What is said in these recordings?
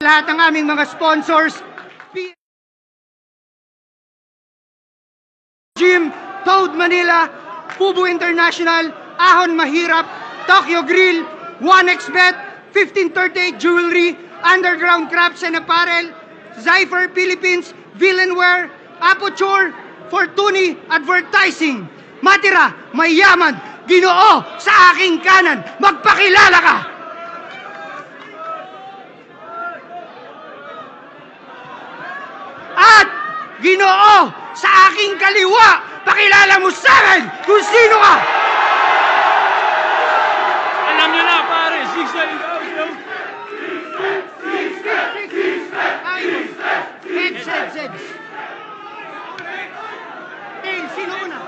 Lahat ng aming mga sponsors, Gym, Toad Manila, Fubu International, Ahon Mahirap, Tokyo Grill, 1xBet, 1538 Jewelry, Underground Crafts and Apparel, Zypher Philippines, Villanware, Aperture, Fortuny Advertising. Matira, mayaman, Ginoo sa aking kanan, magpakilala ka! At Ginoo sa aking kaliwa, pakilala mo sa akin kung sino ka! Alam nyo na, pare. Heads. Sino una?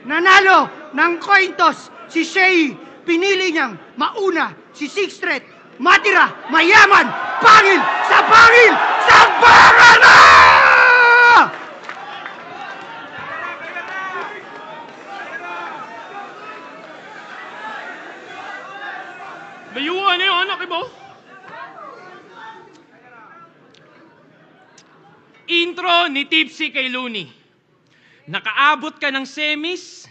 Nanalo ng coin toss si Shay. Pinili niyang mauna si Sixth Street. Matira, mayaman, pangil, sa pangalan! Layuan na yung anak mo. Intro ni Tipsy kay Looney. Nakaabot ka ng semis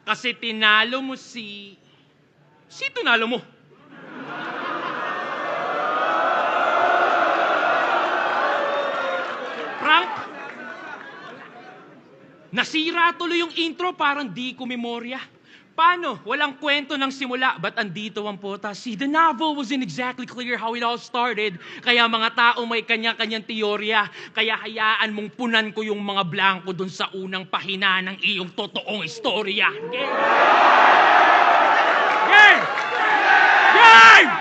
kasi tinalo mo si tinalo mo? Frank? Nasira tuloy yung intro, parang di ko memorya. Paano? Walang kwento ng simula, ba't andito ang pota? See, the novel wasn't exactly clear how it all started, kaya mga tao may kanya-kanyang teorya, kaya hayaan mong punan ko yung mga blanco dun sa unang pahina ng iyong totoong istorya. Game! Game! Game!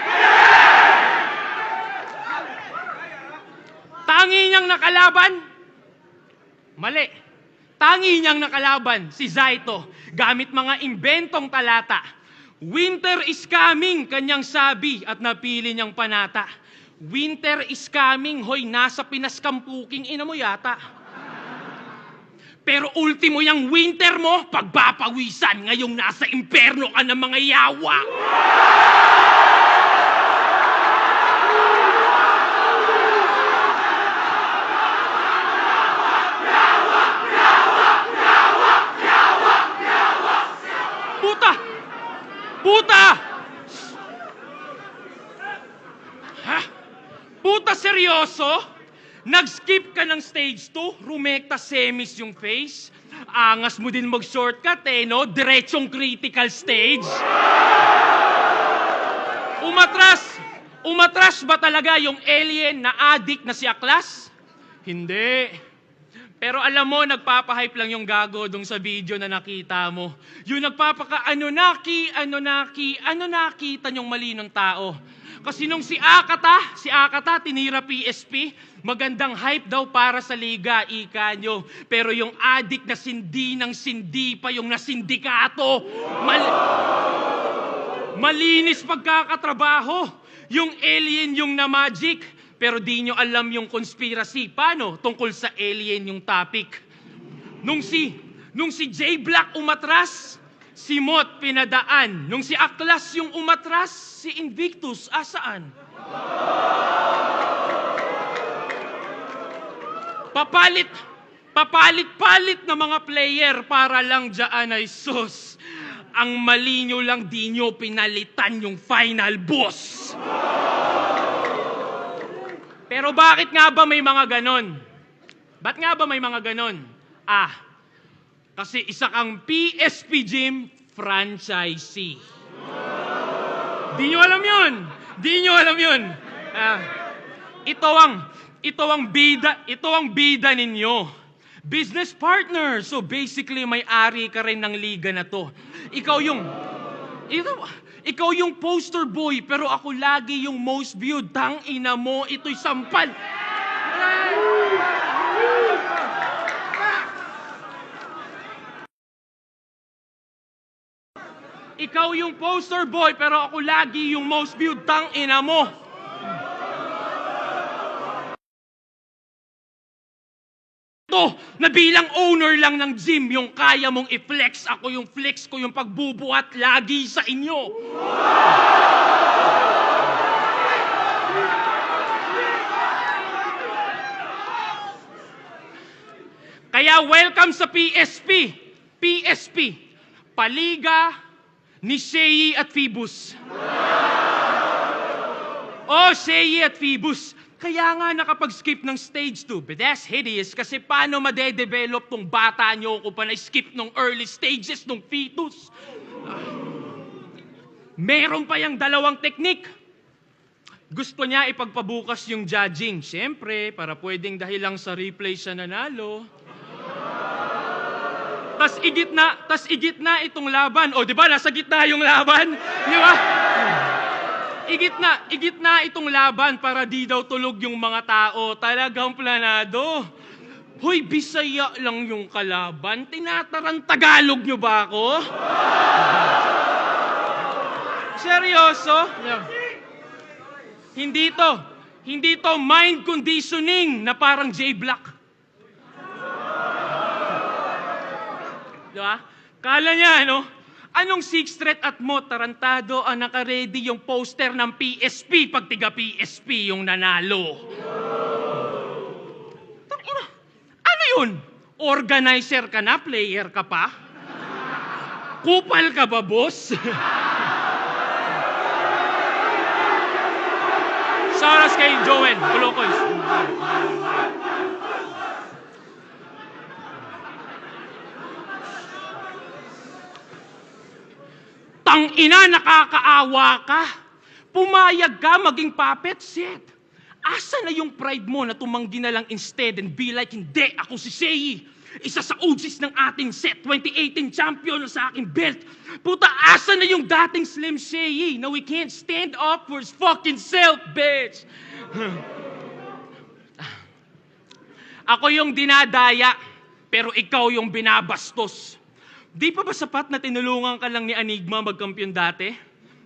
Tangi niyang nakalaban? Mali. Tangi niyang nakalaban si Zaito gamit mga imbentong talata. Winter is coming, kanyang sabi at napili niyang panata. Winter is coming, hoy, nasa pinaskampuking ina mo yata. Pero ultimo yung winter mo, pagpapawisan, ngayong nasa imperno ka ng mga yawa. Puta! Ha? Puta, seryoso? Nag-skip ka ng stage 2, rumekta semis yung face. Angas mo din mag-shortcut no? Diretsong critical stage. Umatras ba talaga yung alien na addict na si Aklas? Hindi. Pero alam mo, nagpapahype lang yung gago dun sa video na nakita mo. Yung ano nakita niyong mali ng tao. Kasi nung si Akata, tinira PSP, magandang hype daw para sa liga, ika nyo. Pero yung addict na sindi pa yung nasindikato. Malinis pagkakatrabaho. Yung alien yung na magic. Pero di nyo alam yung conspiracy. Paano? Tungkol sa alien yung topic. Nung si J Black umatras, si Mot pinadaan. Nung si Aklas yung umatras, si Invictus asaan? Papalit na mga player para lang dyan ay sus. Ang mali nyo lang, di nyo pinalitan yung final boss. Pero bakit nga ba may mga ganon? Ba't nga ba may mga ganon? Kasi isa kang PSP Gym franchisee. Di nyo alam yun. Ito ang bida ninyo. Business partner. So basically, may-ari ka rin ng liga na to. Ikaw yung poster boy, pero ako lagi yung most viewed. Tang ina mo, ito'y sampal. Ikaw yung poster boy, pero ako lagi yung most viewed. Tang ina mo. gusto na bilang owner lang ng gym, yung kaya mong i-flex, ako yung flex ko, yung pagbubuhat lagi sa inyo. Kaya welcome sa PSP. PSP, Paliga ni Shei at Phoebus. Oh, Shei at Phoebus. Kaya nga nakapag-skip ng stage 2. But that's hideous kasi paano madedevelop tong bata nyo kung pa na-skip ng early stages ng fetus? Meron pa yung dalawang teknik. Gusto niya ipagpabukas yung judging. Siyempre, para pwedeng dahil lang sa replay siya nanalo. Tas igit na itong laban. O, di ba? Nasa gitna yung laban. Di ba? Igit na itong laban para di daw tulog yung mga tao. Talagang planado. Hoy, Bisaya lang yung kalaban. Tinatarang Tagalog nyo ba ako? Seryoso? Yeah. Hindi to mind conditioning na parang J-Block. Diba? Kala niya, anong Sixth Street at mo, tarantado ang naka-ready yung poster ng PSP pag tiga PSP yung nanalo. Ano yun? Organizer ka na? Player ka pa? Kupal ka ba, boss? Saras kay Joel, Kulokoy. Tang-ina, nakakaawa ka. Pumayag ka maging puppet set. Asa na yung pride mo na tumanggi na lang instead and be like, hindi, ako si Shei. Isa sa OGs ng ating set, 2018 champion na sa aking belt. Puta, asa na yung dating Slim Shei na we can't stand up for his fucking self, bitch. Ako yung dinadaya, pero ikaw yung binabastos. Di pa ba sapat na tinulungan ka lang ni Enigma magkampiyon dati?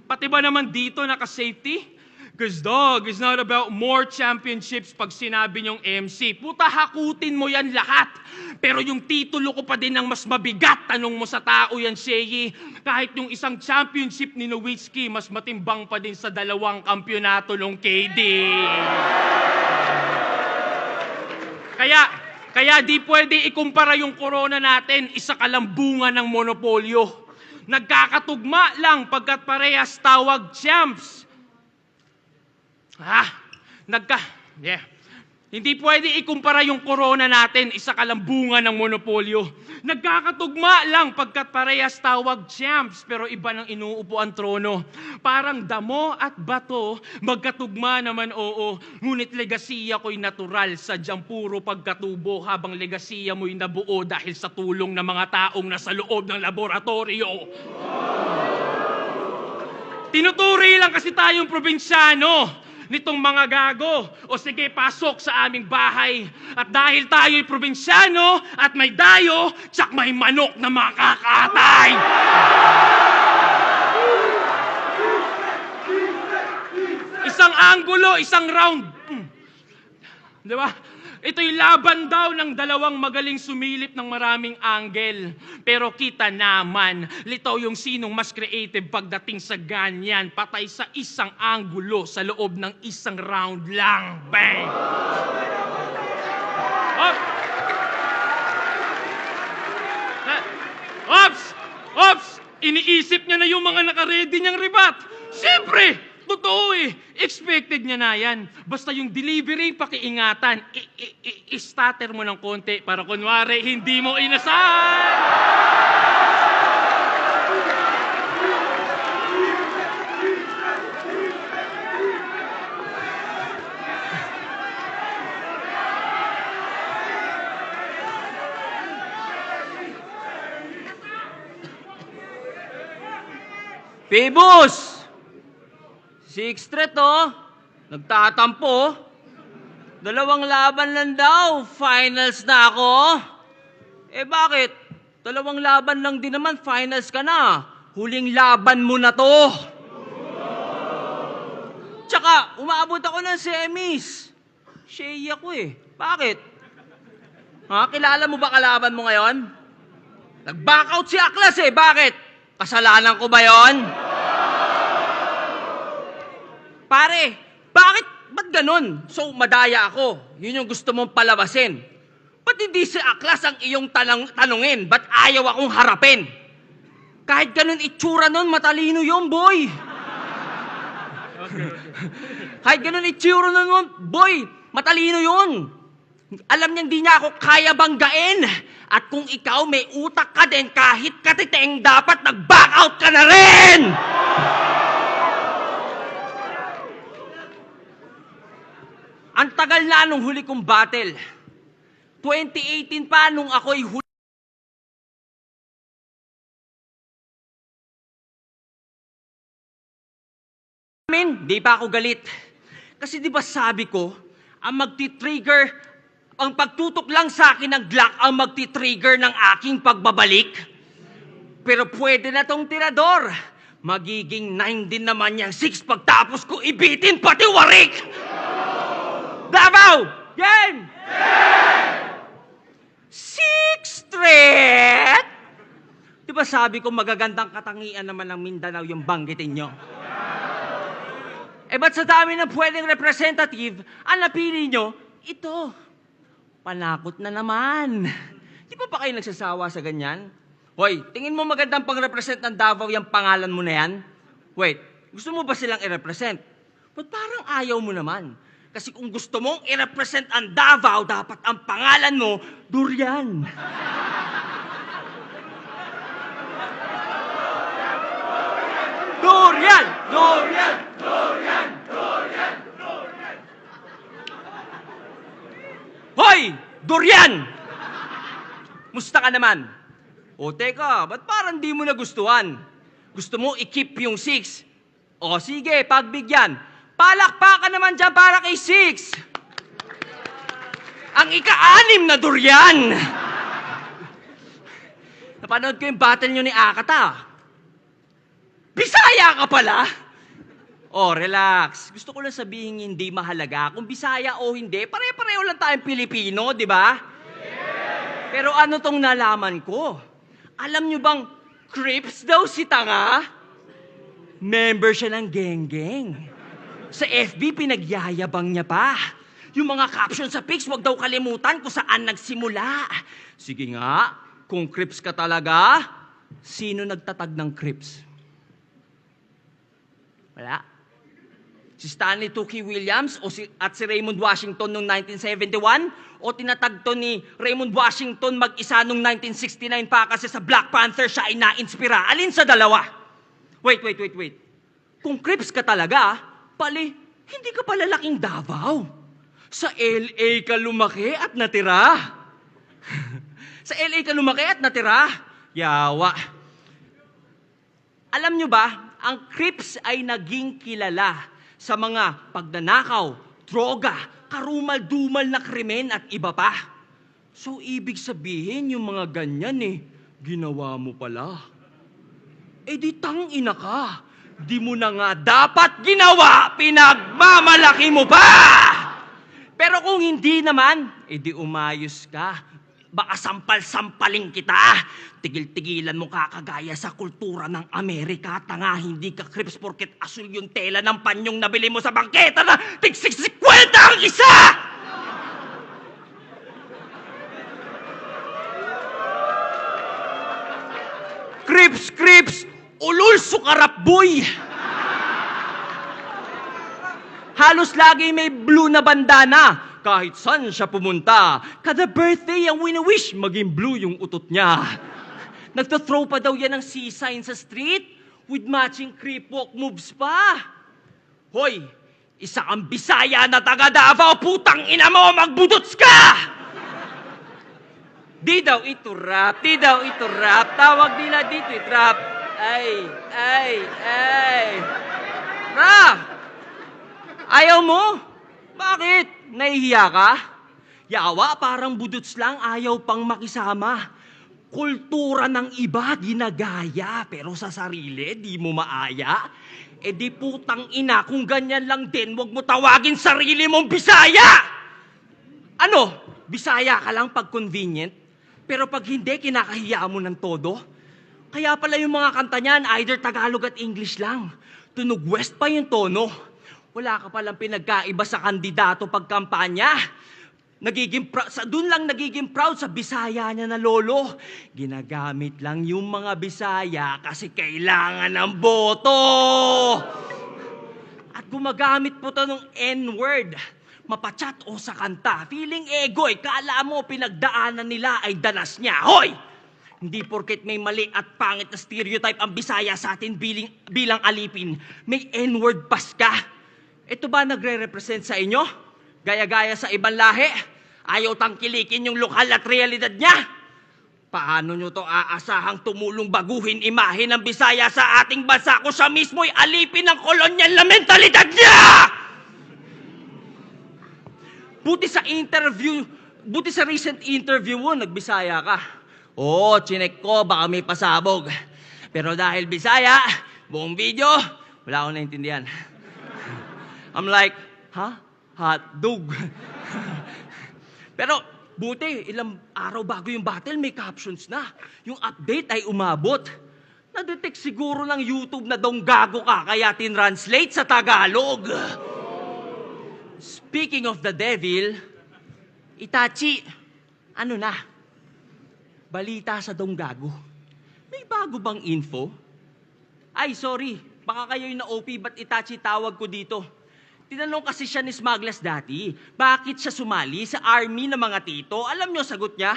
Pati ba naman dito naka-safety? Cause dog, it's not about more championships pag sinabi niyong MC. Puta, hakutin mo yan lahat. Pero yung titulo ko pa din ang mas mabigat. Tanong mo sa tao yan, Shei. Kahit yung isang championship ni Nowitzki, mas matimbang pa din sa 2 kampyonato ng KD. Kaya di pwede ikumpara yung corona natin, isa kalambungan ng monopolyo. Nagkakatugma lang pagkat parehas tawag champs. Hindi pwede ikumpara yung corona natin, isa kalambungan ng monopolyo. Nagkakatugma lang pagkat parehas tawag champs, pero iba ng inuupo ang trono. Parang damo at bato, magkatugma naman oo. Ngunit legasiya ko'y natural, sadyang puro pagkatubo, habang legasiya mo'y nabuo dahil sa tulong ng mga taong nasa loob ng laboratorio. Tinuturi lang kasi tayong probinsyano nitong mga gago. O sige, pasok sa aming bahay. At dahil tayo'y probinsyano at may dayo, tsak may manok na makakatay. Isang anggulo, isang round. Di ba? Ito'y laban daw ng 2 magaling sumilip ng maraming angle. Pero kita naman, litaw yung sinong mas creative pagdating sa ganyan. Patay sa isang anggulo sa loob ng isang round lang. Bang! Ops! Iniisip niya na yung mga naka-ready niyang ribat. Siyempre! Totoo eh. Expected niya na yan. Basta yung delivery, pakiingatan. I-stutter mo ng konti para kunwari hindi mo inasahan. Phoebus! Sixth Street, nagtatampo. 2 laban lang daw, finals na ako. Eh bakit? 2 laban lang din naman, finals ka na. Huling laban mo na to. Tsaka, umaabot ako ng semis. Shei ako eh. Bakit? Ha? Kilala mo ba kalaban mo ngayon? Nag-back out si Aklas eh. Bakit? Kasalanan ko ba yon? Pare, ba't ganun? So, madaya ako. Yun yung gusto mong palabasin. Ba't hindi si Aklas ang iyong tanungin? Ba't ayaw akong harapin? Kahit ganun itsura nun, matalino yun, boy. Kahit ganun itsura nun, boy, matalino yun. Alam niyang di niya ako kaya banggain. At kung ikaw may utak ka din, kahit katiteng, dapat nag-back out ka na rin! Ang tagal na nung huli kong battle. 2018 pa nung ako'y huli. Di pa ako galit. Kasi di ba sabi ko, ang pagtutok lang sa akin ng Glock ang magti-trigger ng aking pagbabalik. Pero pwede na tong tirador. Magiging 9 din naman yung 6 pagtapos ko ibitin pati warik! Davao! Game! Sixtret! Di ba sabi ko magagandang katangian naman ng Mindanao yung banggitin nyo? Ba't sa dami ng pwedeng representative, ang napili nyo, ito. Panakot na naman. Di ba pa kayo nagsasawa sa ganyan? Hoy, tingin mo magandang pang-represent ng Davao yung pangalan mo na yan? Wait, gusto mo ba silang i-represent? Ba't parang ayaw mo naman? Kasi kung gusto mong i-represent ang Davao, dapat ang pangalan mo, Durian. Durian! Durian! Durian! Durian! Durian! Hoy! Durian! Musta ka naman? O teka, ba't parang di mo nagustuhan? Gusto mo i-keep yung 6? O sige, pagbigyan. Palakpakan naman dyan para kay 6. Ang ika-6 na Durian! Napanood ko yung battle nyo ni Akata. Bisaya ka pala? Oh, relax. Gusto ko lang sabihin hindi mahalaga. Kung Bisaya o hindi, pare-pareho lang tayong Pilipino, di ba? Yeah. Pero ano tong nalaman ko? Alam nyo bang Crips daw si Tanga? Member siya ng geng-geng. Sa FB, pinagyayabang niya pa. Yung mga caption sa pics, wag daw kalimutan kung saan nagsimula. Sige nga, kung Crips ka talaga, sino nagtatag ng Crips? Wala. Si Stanley Tookie Williams at si Raymond Washington noong 1971 o tinatag to ni Raymond Washington mag-isa noong 1969 pa kasi sa Black Panther siya ay na-inspira. Alin sa dalawa? Wait. Kung Crips ka talaga, hindi ka pala laking Davao. Sa LA ka lumaki at natira. Sa LA ka lumaki at natira. Yawa. Alam nyo ba, ang Crips ay naging kilala sa mga pagnanakaw, droga, karumal-dumal na krimen at iba pa. So, ibig sabihin yung mga ganyan ginawa mo pala. Di tangina ka. Di mo na nga dapat ginawa, pinagmamalaki mo pa! Pero kung hindi naman, di umayos ka. Baka sampal-sampaling kita. Tigil-tigilan mo kakagaya sa kultura ng Amerika. Tanga, hindi ka Crips porket asul yung tela ng panyong nabili mo sa bangketa na tig-60 ang isa! Crips! Ulul sukarap, boy! Halos lagi may blue na bandana. Kahit saan siya pumunta, kada birthday ang wini-wish, maging blue yung utot niya. Nagtathrow pa daw yan ng C-sign sa street with matching creep walk moves pa. Hoy, isa kang Bisaya na taga Davao, putang ina mo, magbudots ka! Di daw ito rap. Tawag nila dito rap. Ay. Rap! Ayaw mo? Bakit? Nahihiya ka? Yawa, parang budots lang, ayaw pang makisama. Kultura ng iba, ginagaya, pero sa sarili, di mo maaya. Di putang ina, kung ganyan lang din, wag mo tawagin sarili mong Bisaya! Ano? Bisaya ka lang pag convenient, pero pag hindi, kinakahiya mo ng todo. Kaya pala yung mga kanta niyan, either Tagalog at English lang. Tunog West pa yung tono. Wala ka palang pinagkaiba sa kandidato pag kampanya. Doon lang nagiging proud sa Bisaya niya na lolo. Ginagamit lang yung mga Bisaya kasi kailangan ng boto. At gumagamit po to ng N-word. Mapachat o sa kanta. Feeling ego eh. Kala mo pinagdaanan nila ay danas niya. Hoy! Hindi porket may mali at pangit na stereotype ang Bisaya sa atin bilang alipin. May N-word pas ka. Ito ba nagre-represent sa inyo? Gaya-gaya sa ibang lahi, ayaw tangkilikin yung lokal at realidad niya. Paano nyo to aasahang tumulong baguhin imahe ng Bisaya sa ating bansa kung siya mismo'y alipin ng kolonyal na mentalidad niya? Buti sa recent interview mo, nagbisaya ka. Oo, chinek ko, baka may pasabog. Pero dahil Bisaya, buong video, wala akong naintindihan. I'm like, huh? Hotdog. Pero buti, ilang araw bago yung battle, may captions na. Yung update ay umabot. Na-detect siguro ng YouTube na daw gago ka, kaya tinranslate sa Tagalog. Speaking of the devil, Itachi, ano na? Balita sa Donggago. May bago bang info? Ay, sorry. Baka kayo yung na-OP, ba't Itachi tawag ko dito? Tinanong kasi siya ni Smuggles dati, bakit siya sumali sa army ng mga tito? Alam niyo, sagot niya,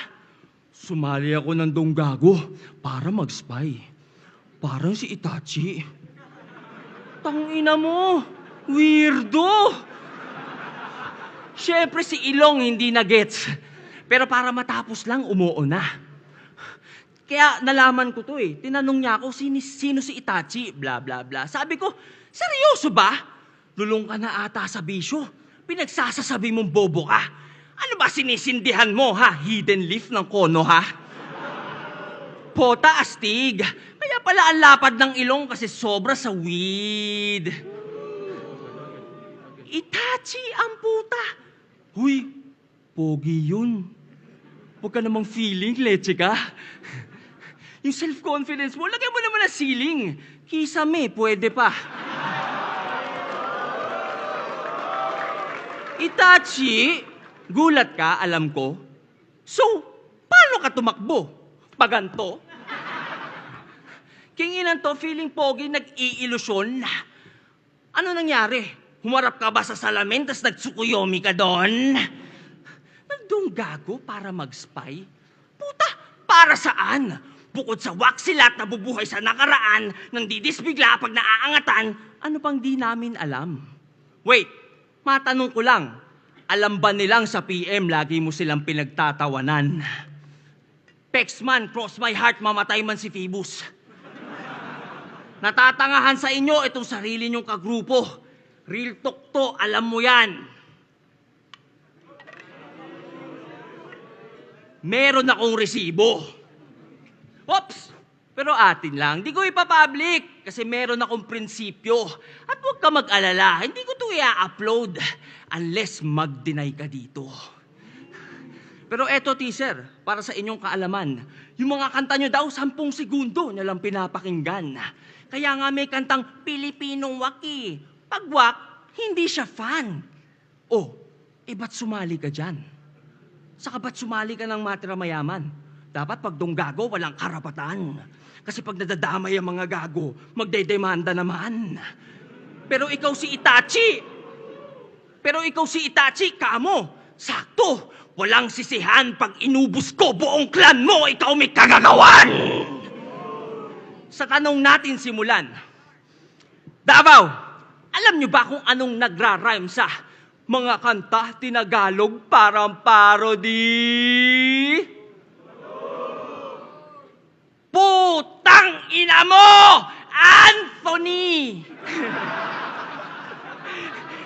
sumali ako ng Donggago para mag-spy. Parang si Itachi. Tangina mo, weirdo! Siyempre si Ilong hindi na gets. Pero para matapos lang, umuo na. Kaya nalaman ko to eh. Tinanong niya ako, sino si Itachi? Bla bla bla. Sabi ko, seryoso ba? Lulong ka na ata sa bisyo. Pinagsasasabi mong bobo ka. Ano ba sinisindihan mo, ha? Hidden leaf ng kono, ha? Pota astig. Kaya pala ang lapad ng ilong kasi sobra sa weed. Itachi ang puta. Huy, pogi yun. Huwag ka namang feeling, leche ka. Yung self-confidence mo, lagay mo naman na ceiling. Kisame, pwede pa. Itachi, gulat ka, alam ko. So, paano ka tumakbo? Paganto? Kinginan to, feeling pogi, nag-iilusyon. Ano nangyari? Humarap ka ba sa salamin, tas nagsukuyomi ka doon? Nagdonggago para mag-spy? Puta, para saan? Bukod sa waksilat na bubuhay sa nakaraan, nang didisbigla pag naaangatan, ano pang di namin alam? Wait, matanong ko lang, alam ba nilang sa PM lagi mo silang pinagtatawanan? Pexman, cross my heart, mamatay man si Phoebus. Natatangahan sa inyo itong sarili nyong kagrupo. Real talk to, alam mo yan. Meron akong resibo. Oops! Pero atin lang, di ko ipapublic kasi meron akong prinsipyo. At huwag ka mag-alala, hindi ko ito i-upload unless mag-deny ka dito. Pero eto teaser, para sa inyong kaalaman, yung mga kanta nyo daw, 10 segundo nyo lang pinapakinggan. Kaya nga may kantang Pilipinong Waki. Pag wak, hindi siya fan. Oh, ba't sumali ka dyan? Saka ba't sumali ka ng matira mayaman? Dapat pag donggago, walang karapatan. Kasi pag nadadamay ang mga gago, magdedemanda naman. Pero ikaw si Itachi, kamo, sakto. Walang sisihan pag inubos ko buong clan mo, ikaw may kagagawan. Sa tanong natin simulan, Davao, alam nyo ba kung anong nagra-rhyme sa mga kanta tinagalog parang parody? Putang ina mo! Anthony!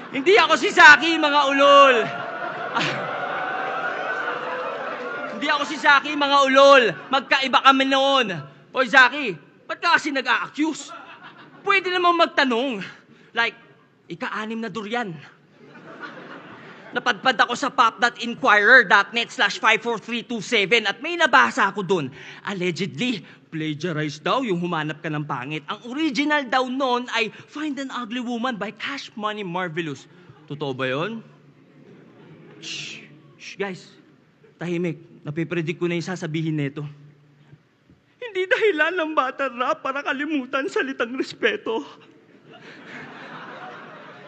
Hindi ako si Saki, mga ulol. Hindi ako si Saki, mga ulol. Magkaiba kami noon. Hoy, Saki, ba't ka kasi nag-a-accuse? Pwede namang magtanong. Like, ika-6 na durian. napadpad ako sa pop.inquirer.net/54327 at may nabasa ako dun. Allegedly, plagiarized daw yung humanap ka ng pangit. Ang original daw nun ay Find an Ugly Woman by Cash Money Marvelous. Totoo ba yun? Shh, shh, guys. Tahimik. Napipredict ko na yung sasabihin nito. Hindi dahilan ng battle rap para kalimutan salitang respeto.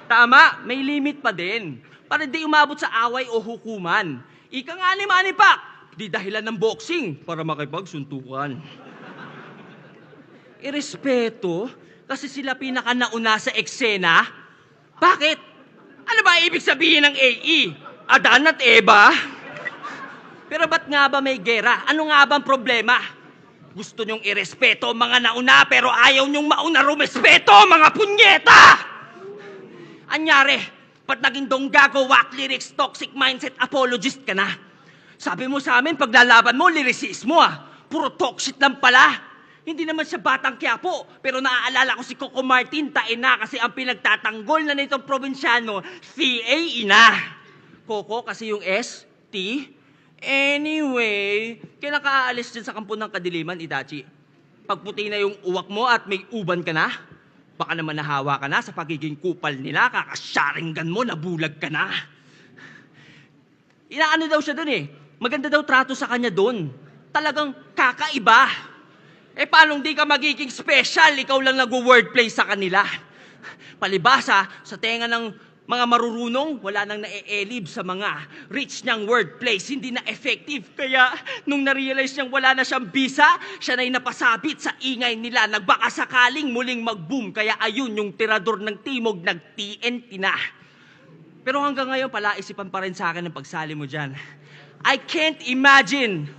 Tama, may limit pa din. Para di umabot sa away o hukuman. Ika nga ni Manny Pac, di dahilan ng boxing para makipagsuntukan. Irespeto kasi sila pinakanauna sa eksena? Bakit? Ano ba ibig sabihin ng AE? Adan at Eva? Pero ba't nga ba may gera? Ano nga bang problema? Gusto nyong irespeto mga nauna pero ayaw nyong mauna rumespeto mga punyeta! Anyari, ba't naging donggago, whack lyrics, toxic mindset, apologist ka na? Sabi mo sa amin, paglalaban mo, lyricismo Puro talk shit lang pala. Hindi naman siya batang Quiapo, pero naaalala ko si Coco Martin, taina kasi ang pinagtatanggol na nitong probinsyano, CA ina. Coco kasi yung S, T. Anyway, kailan ka aalis dyan sa kampo ng kadiliman, Itachi? Pagputi na yung uwak mo at may uban ka na? Baka naman nahawa ka na sa pagiging kupal nila, kakasyaringgan mo, nabulag ka na. Inaano daw siya dun Maganda daw trato sa kanya dun. Talagang kakaiba. Paano di ka magiging special? Ikaw lang nag-wordplay sa kanila. Palibasa, sa tenga ng mga marurunong, wala nang nae-elib sa mga rich niyang wordplays, hindi na effective. Kaya, nung na-realize niyang wala na siyang bisa, siya na'y napasabit sa ingay nila. Nagbaka sakaling muling mag-boom. Kaya ayun, yung tirador ng timog, nag-TNT na. Pero hanggang ngayon, palaisipan pa rin sa akin ang pagsali mo dyan. I can't imagine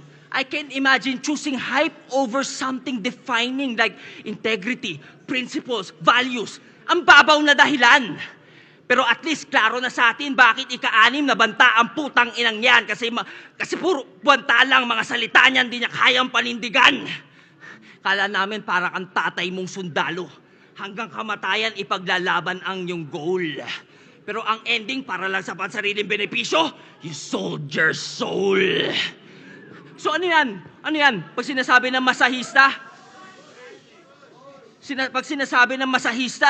choosing hype over something defining like integrity, principles, values. Ang babaw na dahilan. Pero at least klaro na sa atin bakit ika-anim na banta ang putang inang yan kasi puro buwanta lang mga salita niyan, di niya kayang panindigan. Kala namin para kang tatay mong sundalo. Hanggang kamatayan ipaglalaban ang iyong goal. Pero ang ending para lang sa pansariling benepisyo, you sold your soul. So ano yan? Ano yan? Pag sinasabi ng masahista,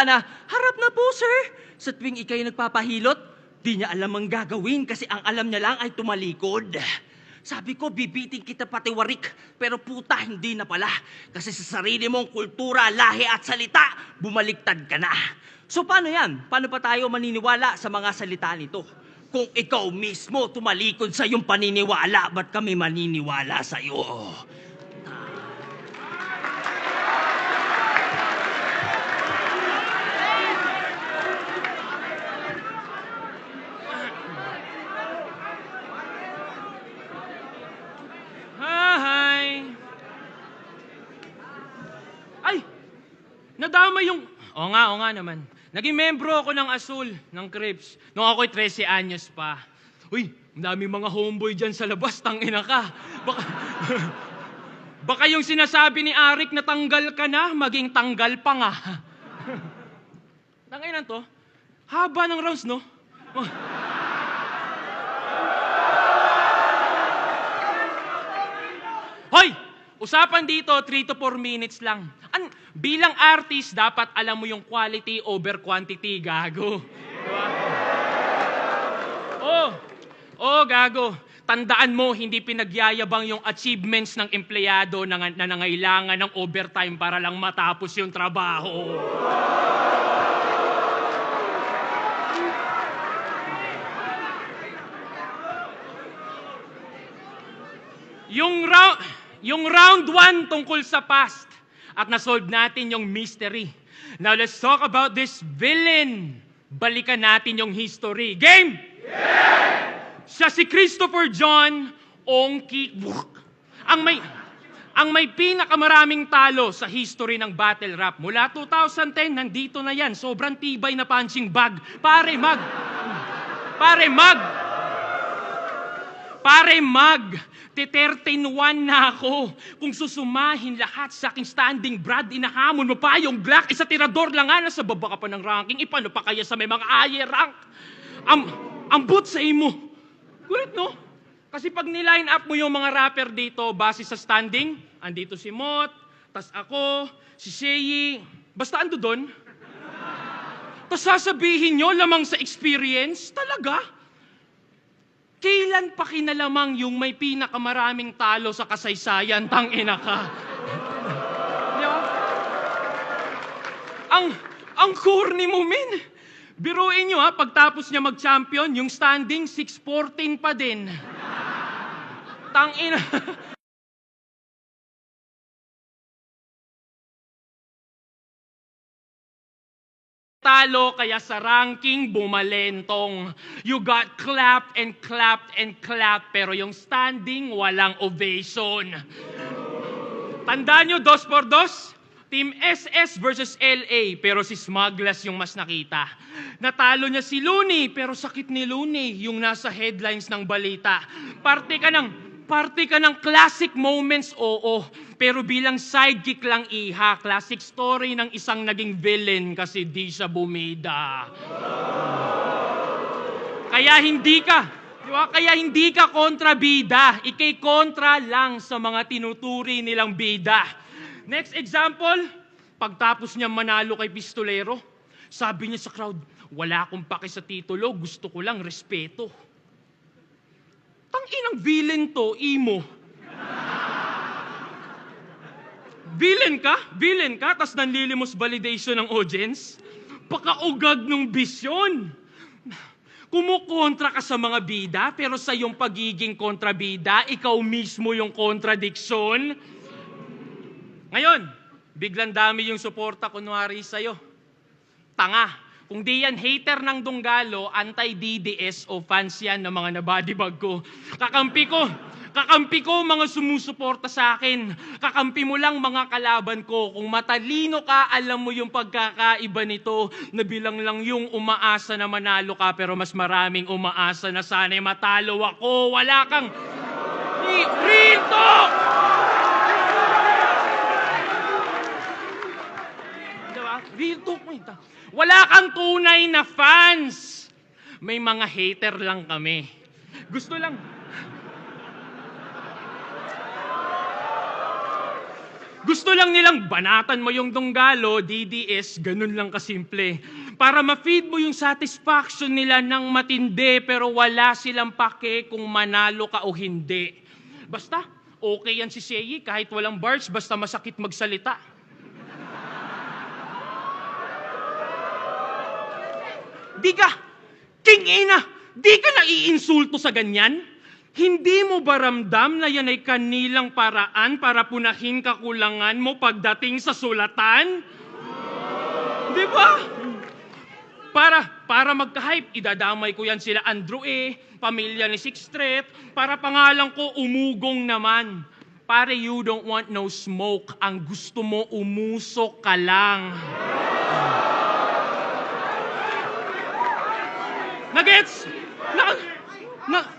na, harap na po, sir. Sa tuwing ikay nagpapahilot, di niya alam ang gagawin kasi ang alam niya lang ay tumalikod. Sabi ko, bibiting kita pati warik, pero puta, hindi na pala. Kasi sa sarili mong kultura, lahi at salita, bumaliktad ka na. So paano yan? Paano pa tayo maniniwala sa mga salita nito? Kung ikaw mismo tumalikod sa iyong paniniwala, ba't kami maniniwala sa iyo? Nadama yung... Oo nga naman. Naging membro ako ng Azul, ng Crips, nung ako'y 13 anyos pa. Uy, ang daming mga homeboy dyan sa labas, tangina ka. Baka yung sinasabi ni Arik na tanggal ka na, maging tanggal pa nga. Tangina to, haba ng rounds, no? Hoy! Usapan dito, 3 to 4 minutes lang. Bilang artist, dapat alam mo yung quality over quantity, gago. Diba? Gago. Tandaan mo, hindi pinagyayabang yung achievements ng empleyado na nangailangan ng overtime para lang matapos yung trabaho. Yung round 1 tungkol sa past at nasolve natin yung mystery. Now let's talk about this villain. Balikan natin yung history. Game! Yeah! Siya si Christopher John Ongki. Ang may pinakamaraming talo sa history ng battle rap. Mula 2010, nandito na yan. Sobrang tibay na punching bag. Pare mag! 13-1 na ako. Kung susumahin lahat sa aking standing, Brad, inahamon mo pa yung Glock. Isa tirador lang nga, nasa baba ka pa ng ranking. Ipano pa kaya sa may mga higher rank? Ambot sa imo. Kulit, no? Kasi pag niline up mo yung mga rapper dito, base sa standing, andito si Mot, tas ako, si Sheyi, basta ando doon. Tas sasabihin nyo, lamang sa experience, talaga? Kailan pa kinalamang yung may pinakamaraming talo sa kasaysayan, tangina ka? Di ba? Ang corny mo, min. Biruin nyo ha, pagtapos niya mag-champion, yung standing 6-14 pa din. Tangina. Talo kaya sa ranking bumalentong. You got clapped and clapped and clapped, pero yung standing walang ovation. Tandaan nyo, 2-2? Team SS versus LA, pero si Smugglers yung mas nakita. Natalo niya si Looney, pero sakit ni Looney yung nasa headlines ng balita. Parte ka ng classic moments, oo. Pero bilang sidekick lang iha, classic story ng isang naging villain kasi di siya bumida. Kaya hindi ka, di ba? Kaya hindi ka kontrabida. Ikay kontra lang sa mga tinuturi nilang bida. Next example, pagtapos niya manalo kay Pistolero, sabi niya sa crowd, wala akong pake sa titulo, gusto ko lang respeto. Tanginang villain to, imo. Villain ka, tas nanlilimos validation ng audience? Pakaugag ng bisyon. Kumukontra ka sa mga bida, pero sa iyong pagiging kontrabida, ikaw mismo yung kontradiksyon. Ngayon, biglang dami yung suporta kunwari sa'yo. Tanga. Kung di yan hater ng Dunggalo, anti-DDS o fans yan ng mga nabadibag ko. Kakampi ko mga sumusuporta sa akin. Kakampi mo lang mga kalaban ko. Kung matalino ka, alam mo yung pagkakaiba nito na bilang lang yung umaasa na manalo ka pero mas maraming umaasa na sana'y matalo ako. Wala kang... Real talk! Diba? Real talk mo ito. Wala kang tunay na fans. May mga hater lang kami. Gusto lang nilang banatan mo yung Dunggalo, DDS, ganun lang kasimple. Para ma-feed mo yung satisfaction nila ng matindi pero wala silang pake kung manalo ka o hindi. Basta, okay yan si Sheyi kahit walang bars, basta masakit magsalita. Di ka naiinsulto sa ganyan? Hindi mo ba ramdam na yan ay kanilang paraan para punahin kakulangan mo pagdating sa sulatan? Di ba? Para magka-hype, idadamay ko yan sila Andrew A., pamilya ni Sixth Street, para pangalan ko umugong naman. Pare, you don't want no smoke. Ang gusto mo, umusok ka lang.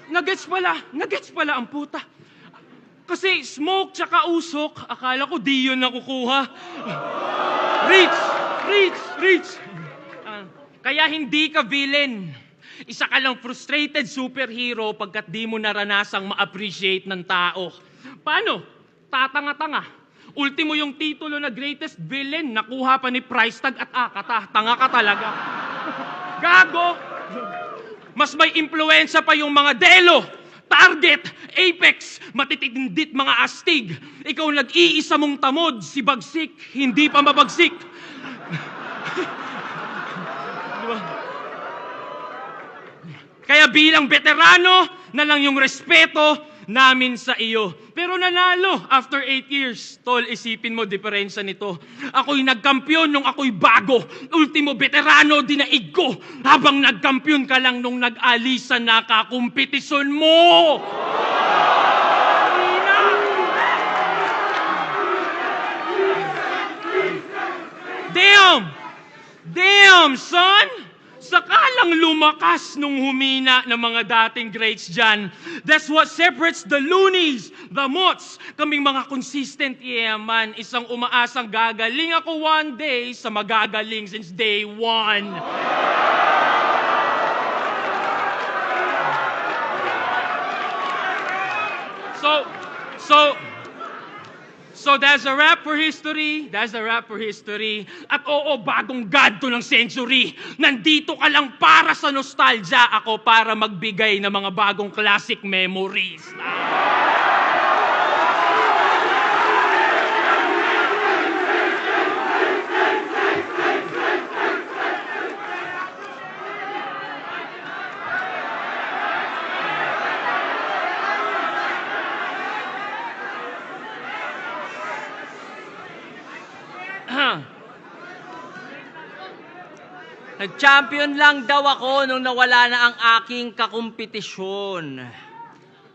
Nagets pala ang puta. Kasi smoke tsaka usok, akala ko di yun nakukuha. Reach. Kaya hindi ka villain. Isa ka lang frustrated superhero pagkat di mo naranasang ma-appreciate ng tao. Paano? Tatanga-tanga. Ultimo yung titulo na greatest villain, nakuha pa ni price tag at akata. Tanga ka talaga. Gago! Mas may impluensya pa yung mga Delo, Target, Apex, matitindit mga astig. Ikaw nag-iisa mong tamod, si Bagsik, hindi pa mabagsik. Diba? Kaya bilang veterano na lang yung respeto namin sa iyo. Pero nanalo after 8 years. Tol, isipin mo diferensya nito. Ako'y nagkampiyon nung ako'y bago. Ultimo veterano, dinaig ko. Habang nagkampiyon ka lang nung nag-alisan na kakumpetisyon mo. Damn, son! Sakalang lumakas nung humina ng mga dating greats dyan. That's what separates the Loonies, the Mots, kaming mga consistent man. Isang umaasang gagaling ako one day sa magagaling since day one. So that's a wrap for history. That's a wrap for history. At oo, bagong god to ng century. Nandito ka lang para sa nostalgia. Ako para magbigay ng mga bagong classic memories. Nag-champion lang daw ako nung nawala na ang aking kakompetisyon.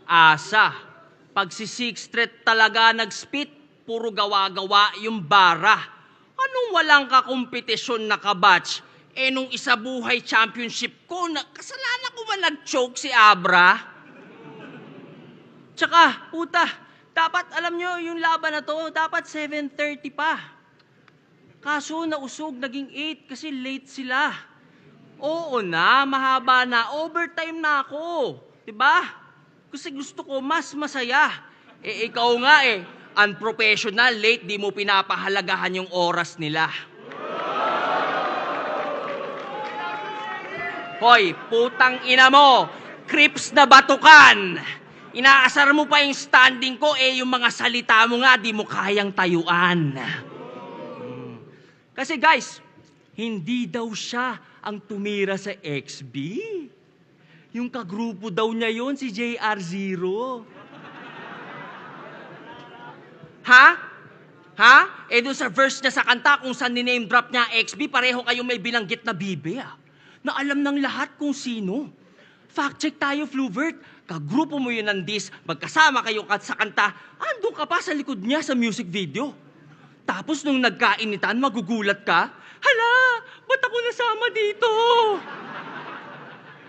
Asa, pag si Sixth Street talaga nag-spit, puro gawa-gawa yung bara. Anong walang kakompetisyon na kabatch? Nung isa buhay championship ko, kasalanan ko ba nag-choke si Abra? Tsaka, puta, dapat alam nyo yung laban na to, dapat 7:30 pa. Kaso nausog, naging 8 kasi late sila. Oo na, mahaba na, overtime na ako. Diba? Kasi gusto ko mas masaya. Ikaw nga unprofessional, late, di mo pinapahalagahan yung oras nila. Hoy, putang ina mo, crips na batukan. Inaasar mo pa yung standing ko, yung mga salita mo nga, di mo kayang tayuan. Kasi guys, hindi daw siya ang tumira sa XB. Yung kagrupo daw niya yon si JR0. Ha? Doon sa verse niya sa kanta kung saan ni-name drop niya XB, pareho kayong may binanggit na bibe na alam ng lahat kung sino. Fact check tayo, Fluvert. Kagrupo mo yun ng diss, magkasama kayo sa kanta, andun ka pa sa likod niya sa music video. Tapos nung nagkainitan, magugulat ka, hala, ba't ako nasama dito?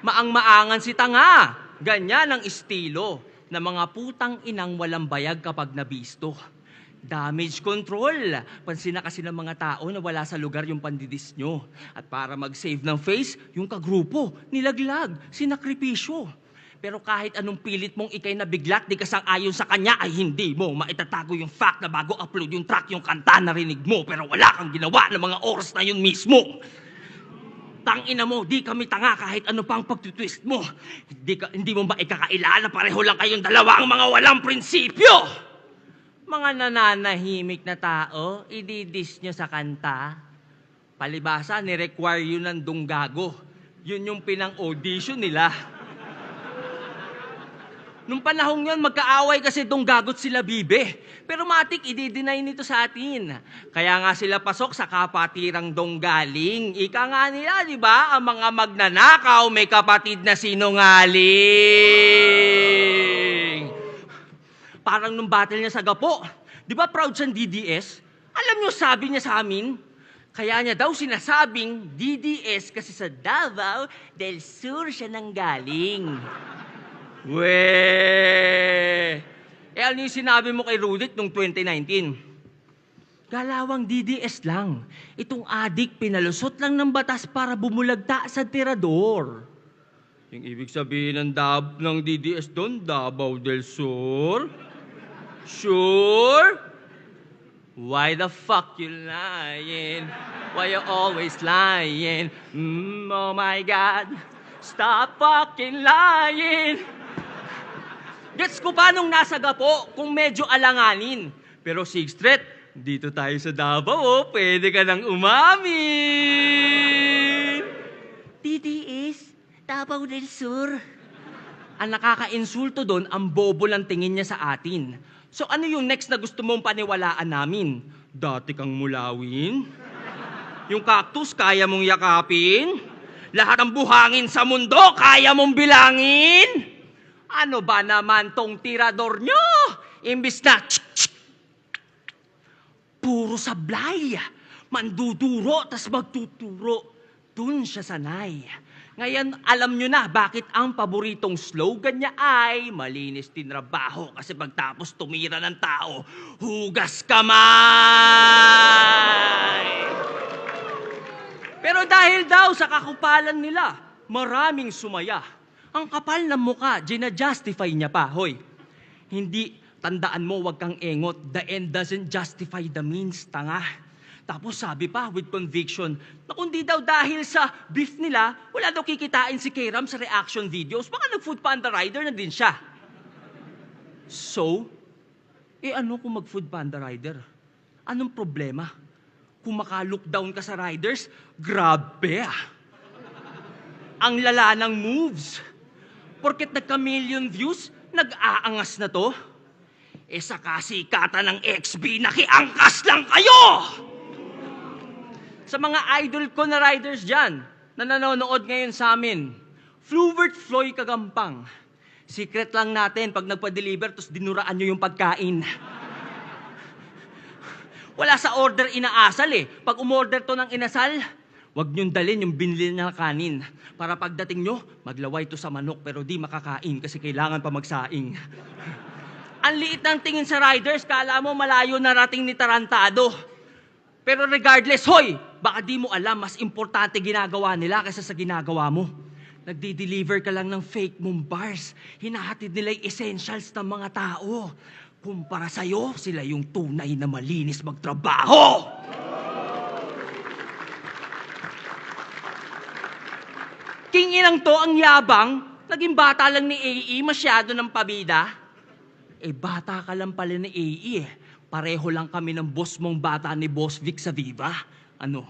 Maang-maangan si tanga. Ganyan ang estilo ng mga putang inang walang bayag kapag nabisto. Damage control. Pansin na kasi ng mga tao na wala sa lugar yung pandidis nyo. At para mag-save ng face, yung kagrupo, nilaglag, sinakripisyo. Pero kahit anong pilit mong ikay na biglat, di kasang-ayon sa kanya, ay hindi mo maitatago yung fact na bago upload yung track, yung kanta narinig mo, pero wala kang ginawa ng mga oras na yun mismo. Tangina mo, di kami tanga kahit ano pang pagtutwist mo. Hindi mo ba ikakailala, pareho lang kayong dalawang mga walang prinsipyo? Mga nananahimik na tao, ididis nyo sa kanta. Palibasa, ni-require yun ng dunggago. Yun yung pinang-audition nila. Nung panahong yun, magkaaway kasi dunggagot sila bibe. Pero matik, i-deny nito sa atin. Kaya nga sila pasok sa kapatirang donggaling. Ika nga nila, di ba? Ang mga magnanakaw may kapatid na sinungaling. Parang nung battle niya sa Gapo. Di ba proud siyang DDS? Alam niyo, sabi niya sa amin, kaya niya daw sinasabing DDS kasi sa Davao del Sur siya nanggaling. Weh! Ano yung sinabi mo kay Rudit noong 2019? Galawang DDS lang. Itong adik pinalusot lang ng batas para bumulagta sa tirador. Yung ibig sabihin ng DDS doon, Davao del Sur? Sure? Why the fuck you lying? Why you always lying? Oh my God, stop fucking lying! Gets ko pa nung nasa Gapo kung medyo alanganin. Pero Sixth Street, dito tayo sa Davao, pwede ka nang umamin. DDS, Davao del Sur. Ang nakaka-insulto doon, ang bobo lang tingin niya sa atin. So ano yung next na gusto mong paniwalaan namin? Dati kang mulawin? Yung cactus, kaya mong yakapin? Lahat ng buhangin sa mundo, kaya mong bilangin? Ano ba naman tong tirador nyo? Imbis na puro sablay, manduduro, tas magtuturo. Dun siya sanay. Ngayon, alam nyo na bakit ang paboritong slogan niya ay malinis din trabaho kasi pagtapos tumira ng tao, hugas kamay! Pero dahil daw sa kakupalan nila, maraming sumaya. Ang kapal ng muka, gina-justify niya pa, hoy. Hindi, tandaan mo, wag kang engot. The end doesn't justify the means, tanga. Tapos sabi pa, with conviction, na kundi daw dahil sa beef nila, wala daw kikitain si K-Ram sa reaction videos. Baka nag-food panda rider na din siya. So, ano kung mag-food panda rider? Anong problema? Kung maka-lookdown ka sa riders, grabe ah. Ang lala ng moves. Porket nagka-million views, nag-aangas na to. Sa kasikatan ng XB, nakiangkas lang kayo! Sa mga idol ko na riders dyan, na nanonood ngayon sa amin, Fluvert Floy Kagampang. Secret lang natin pag nagpa-deliver, tapos dinuraan nyo yung pagkain. Wala sa order inaasal eh. Pag umorder to ng inasal, wag niyong dalhin yung binili na kanin. Para pagdating nyo, maglaway to sa manok pero di makakain kasi kailangan pa magsaing. Ang liit ng tingin sa riders, kala mo malayo narating ni Tarantado. Pero regardless, hoy, baka di mo alam, mas importante ginagawa nila kaysa sa ginagawa mo. Nagdi-deliver ka lang ng fake mong bars. Hinahatid nila yung essentials ng mga tao. Kumpara sa'yo, sila yung tunay na malinis magtrabaho. King inang to, ang yabang, naging bata lang ni AE, masyado ng pabida. Bata ka lang pala ni AE eh. Pareho lang kami ng boss mong bata ni Boss Vic sa Viva. Ano?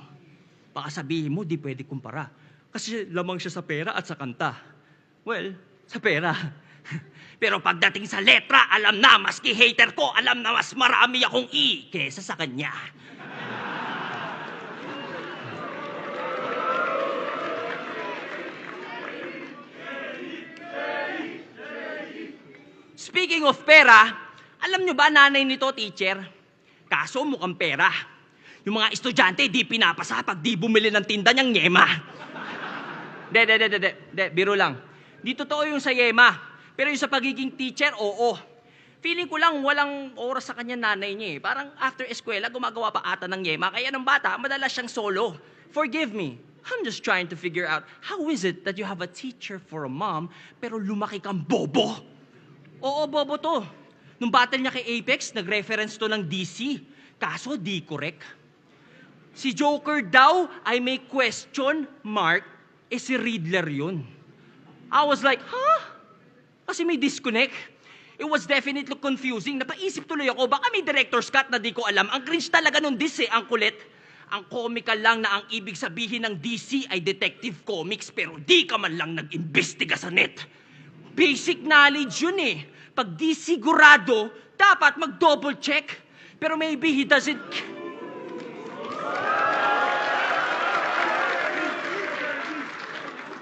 Baka sabihin mo, di pwede kumpara. Kasi lamang siya sa pera at sa kanta. Well, sa pera. Pero pagdating sa letra, alam na, maski hater ko, alam na mas marami akong E kesa sa kanya. Speaking of pera, alam nyo ba nanay nito, teacher? Kaso mukhang pera. Yung mga estudyante, di pinapasa pag di bumili ng tinda niyang Yema. Biro lang. Di totoo yung sa Yema. Pero yung sa pagiging teacher, oo. Feeling ko lang walang oras sa kanya nanay niya eh. Parang after eskwela, gumagawa pa ata ng Yema. Kaya ng bata, madalas siyang solo. Forgive me. I'm just trying to figure out, how is it that you have a teacher for a mom, pero lumaki kang bobo? Oo, bobo to. Nung battle niya kay Apex, nag-reference to ng DC. Kaso, di correct. Si Joker daw ay may question mark, si Riddler yun. I was like, huh? Kasi may disconnect. It was definitely confusing. Napaisip tuloy ako, baka may director's cut na di ko alam. Ang cringe talaga nung DC, ang kulit. Ang comical lang na ang ibig sabihin ng DC ay detective comics, pero di ka man lang nag-imbestiga sa net. Basic knowledge yun eh. Pag di sigurado, dapat mag-double check. Pero maybe he doesn't...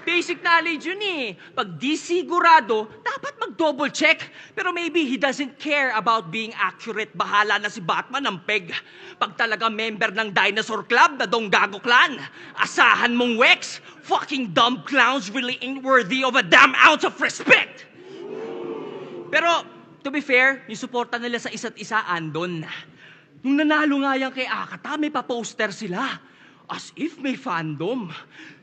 Basic knowledge yun eh. Pag di sigurado, dapat mag-double check. Pero maybe he doesn't care about being accurate. Bahala na si Batman ng peg. Pag talaga member ng Dinosaur Club na Donggago Clan, asahan mong Wex, fucking dumb clowns really ain't worthy of a damn ounce of respect. Pero, to be fair, yung suporta nila sa isa't isa andon. Nung nanalo nga yan kay Akata, may pa-poster sila. As if may fandom.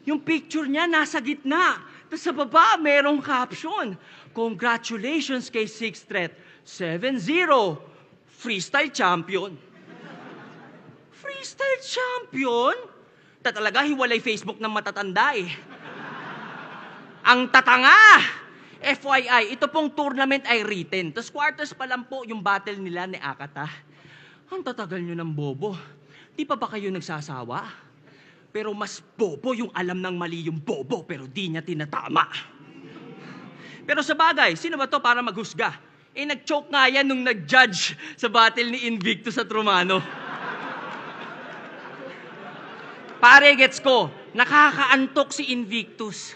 Yung picture niya nasa gitna. Tapos sa baba, merong caption. Congratulations kay Sixth Threat. 7-0. Freestyle champion. Freestyle champion? Talaga, hiwalay Facebook ng matatanda eh. Ang tatanga! FYI, ito pong tournament ay written. Tapos quarters pa lang po yung battle nila ni Akata. Ang tatagal nyo ng bobo. Di pa ba kayo nagsasawa? Pero mas bobo yung alam ng mali yung bobo, pero di niya tinatama. Pero sa bagay, sino ba to para maghusga? Nag-choke nga yan nung nag-judge sa battle ni Invictus at Romano. Pare, gets ko, nakakaantok si Invictus.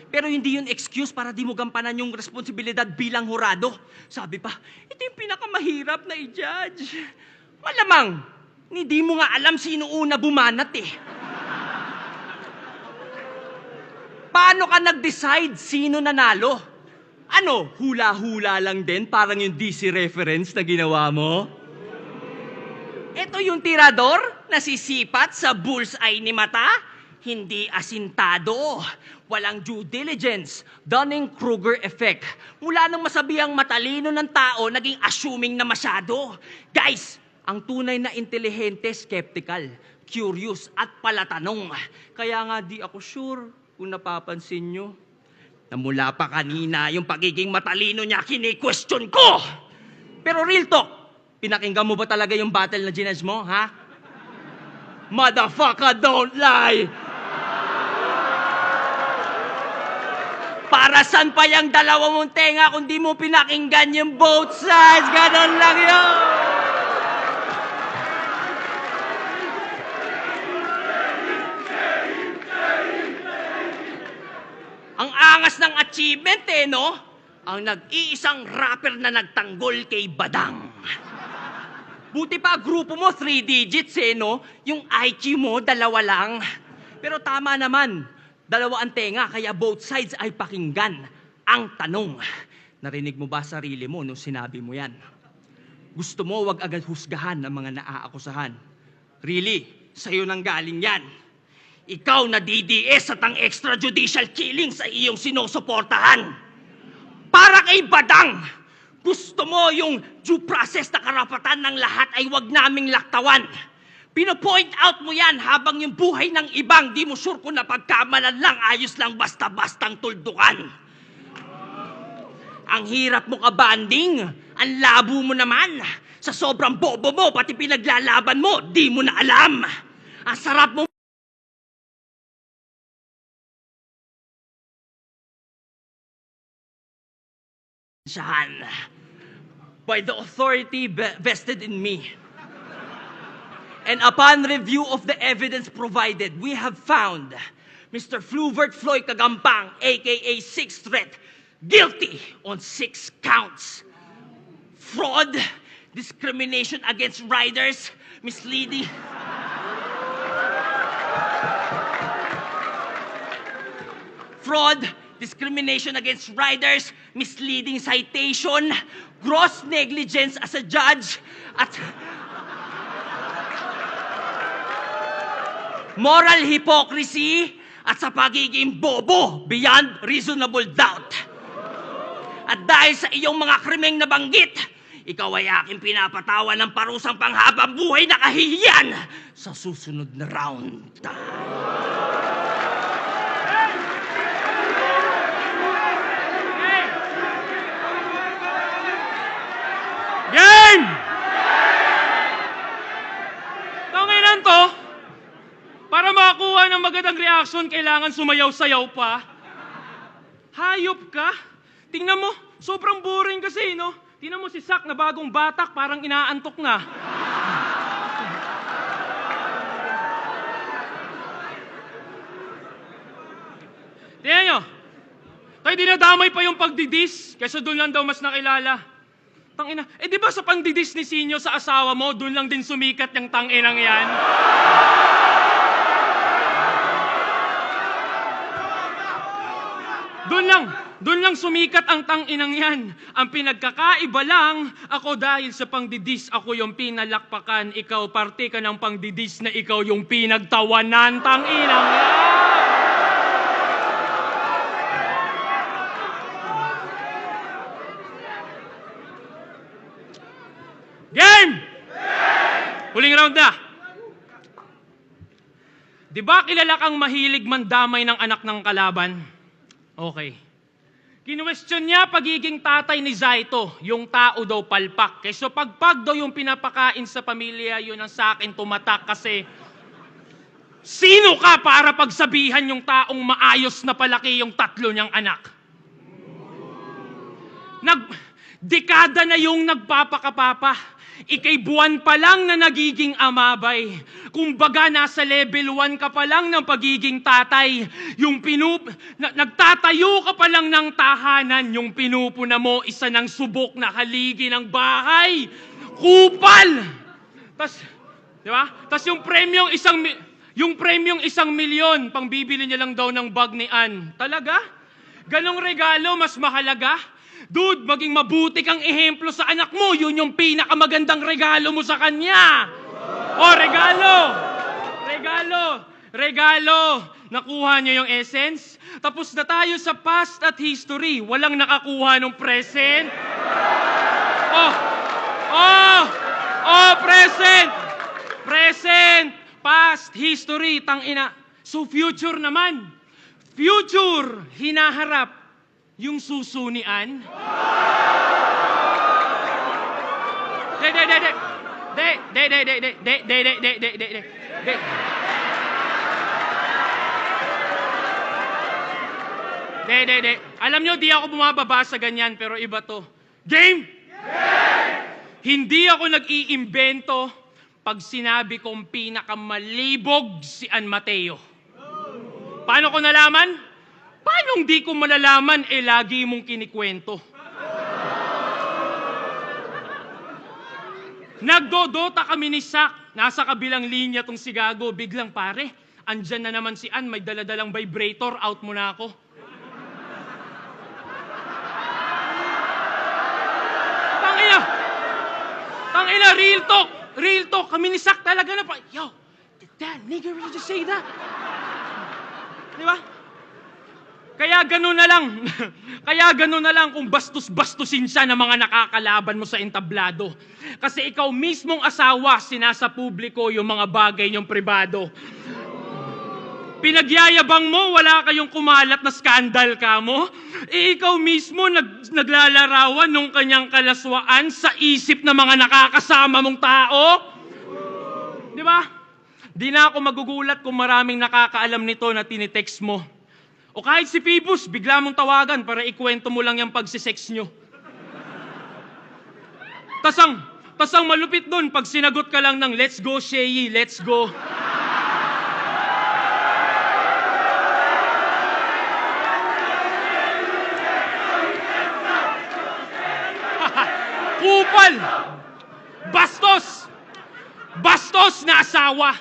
Pero hindi yun excuse para di mo gampanan yung responsibilidad bilang hurado. Sabi pa, ito yung pinakamahirap na i-judge. Malamang, hindi mo nga alam sino una bumanat eh. Paano ka nag-decide sino nanalo? Ano, hula-hula lang din parang yung DC reference na ginawa mo? Ito yung tirador na sisipat sa bullseye ni mata? Hindi asintado. Walang due diligence. Dunning-Kruger effect. Mula nang masabihang matalino ng tao, naging assuming na masyado. Guys, ang tunay na intelihente, skeptical, curious, at palatanong. Kaya nga di ako sure kung napapansin nyo na mula pa kanina yung pagiging matalino niya kini-question ko. Pero real talk, pinakinggan mo ba talaga yung battle na ginage mo, ha? Motherfucker, don't lie! Para saan pa yung dalawa mong tenga kung di mo pinakinggan yung both sides? Ganon lang yun! Ang angas ng achievement no? Ang nag-iisang rapper na nagtanggol kay Badang. Buti pa grupo mo 3 digits no? Yung IQ mo 2 lang. Pero tama naman, 2 ang tenga kaya both sides ay pakinggan. Ang tanong, narinig mo ba sarili mo nung sinabi mo yan? Gusto mo wag agad husgahan ng mga naaakusahan. Really, sa'yo nang galing yan. Ikaw na DDS at ang extrajudicial killing sa iyong sinusuportahan. Para kay Badang, gusto mo yung due process na karapatan ng lahat ay wag naming laktawan. Pino-point out mo yan habang yung buhay ng ibang di mo sure kung napagkamalan lang, ayos lang basta-bastang tuldukan. Ang hirap mo kabanding, ang labo mo naman. Sa sobrang bobo mo, pati pinaglalaban mo, di mo na alam. Ang sarap mo by the authority vested in me. And upon review of the evidence provided, we have found Mr. Fluvert Floyd Kagampang, aka Sixth Threat, guilty on 6 counts. Fraud, discrimination against riders, misleading... Fraud, discrimination against riders, misleading citation, gross negligence as a judge, at moral hypocrisy, at sa pagiging bobo beyond reasonable doubt. At dahil sa iyong mga krimeng nabanggit, ikaw ay aking pinapatawan ng parusang panghabang buhay na kahihiyan sa susunod na round. Game! Tanginan to, para makakuha ng magandang reaction, kailangan sumayaw-sayaw pa. Hayop ka? Tingnan mo, sobrang boring kasi, no? Tingnan mo si Sak na bagong batak, parang inaantok na. Tingnan nyo, tayo dinadamay pa yung pagdidis, kaysa doon lang daw mas nakilala. Tangina, di ba sa pangdidis ni Sinyo sa asawa mo, doon lang din sumikat yung tanginang yan? Doon lang sumikat ang tanginang yan. Ang pinagkakaiba lang, ako dahil sa pangdidis, ako yung pinalakpakan, ikaw parte ka ng pangdidis na ikaw yung pinagtawanan, tanginang yan. Game! Huling round na. Di ba kilala kang mahilig mandamay ng anak ng kalaban? Okay. Kinwestiyon niya pagiging tatay ni Zaito, yung tao daw palpak. Kaysa pagpag daw yung pinapakain sa pamilya, yun ang sa akin tumatak kasi sino ka para pagsabihan yung taong maayos na palaki yung 3 niyang anak? Dekada na yung nagpapakapapa. Ika'y buwan pa lang na nagiging amabay. Kumbaga, nasa level 1 ka pa lang ng pagiging tatay. Nagtatayo ka pa lang ng tahanan. Yung pinupuna mo, isa ng subok na haligi ng bahay. Kupal! Di ba? Tas yung premyong 1,000,000, pang bibili niya lang daw ng bag ni Ann. Talaga? Ganong regalo, mas mahalaga? Dude, maging mabuti kang ehemplo sa anak mo. Yun yung pinakamagandang regalo mo sa kanya. O, regalo! regalo. Nakuha niyo yung essence? Tapos na tayo sa past at history. Walang nakakuha ng present. Present! Present! Past, history, tangina. So future naman. Future, hinaharap. Yung susunian. Alam nyo, di ako bumababa sa ganyan, pero iba to. Game! Hindi ako nag-iimbento pag sinabi kong pinakamalibog si An Mateo. Paano ko nalaman? Paano hindi ko malalaman, lagi mong kinikwento? Nagdodota kami ni Sak. Nasa kabilang linya tong si Gago. Biglang pare, andyan na naman si An, may daladalang vibrator, out mo na ako. Tangina, real talk. Kami ni Sak talaga na pa. Yo, did that nigga really just say that? Di ba? Kaya ganun na lang kung bastos-bastusin siya ng mga nakakalaban mo sa entablado. Kasi ikaw mismong asawa, sinasa publiko yung mga bagay niyong pribado. Pinagyayabang mo, wala kayong kumalat na skandal ka mo. Ikaw mismo naglalarawan nung kanyang kalaswaan sa isip ng mga nakakasama mong tao. Di ba? Di na ako magugulat kung maraming nakakaalam nito na tinitext mo. O kahit si Phoebus, bigla mong tawagan para ikwento mo lang yung pagsisex nyo. Tasang malupit dun pag sinagot ka lang ng let's go, Shei, let's go. Kupal! Bastos na asawa!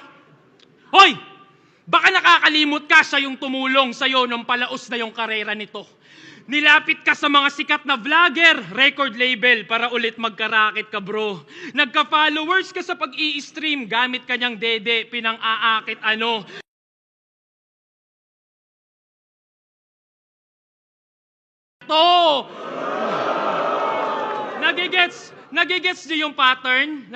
Hoy! Baka nakakalimot ka, siya yung tumulong sa'yo nung palaos na yung karera nito. Nilapit ka sa mga sikat na vlogger, record label, para ulit magkarakit ka, bro. Nagka-followers ka sa pag-i-stream, gamit kanyang dede, pinang-aakit ano. Nagigets niyo yung pattern?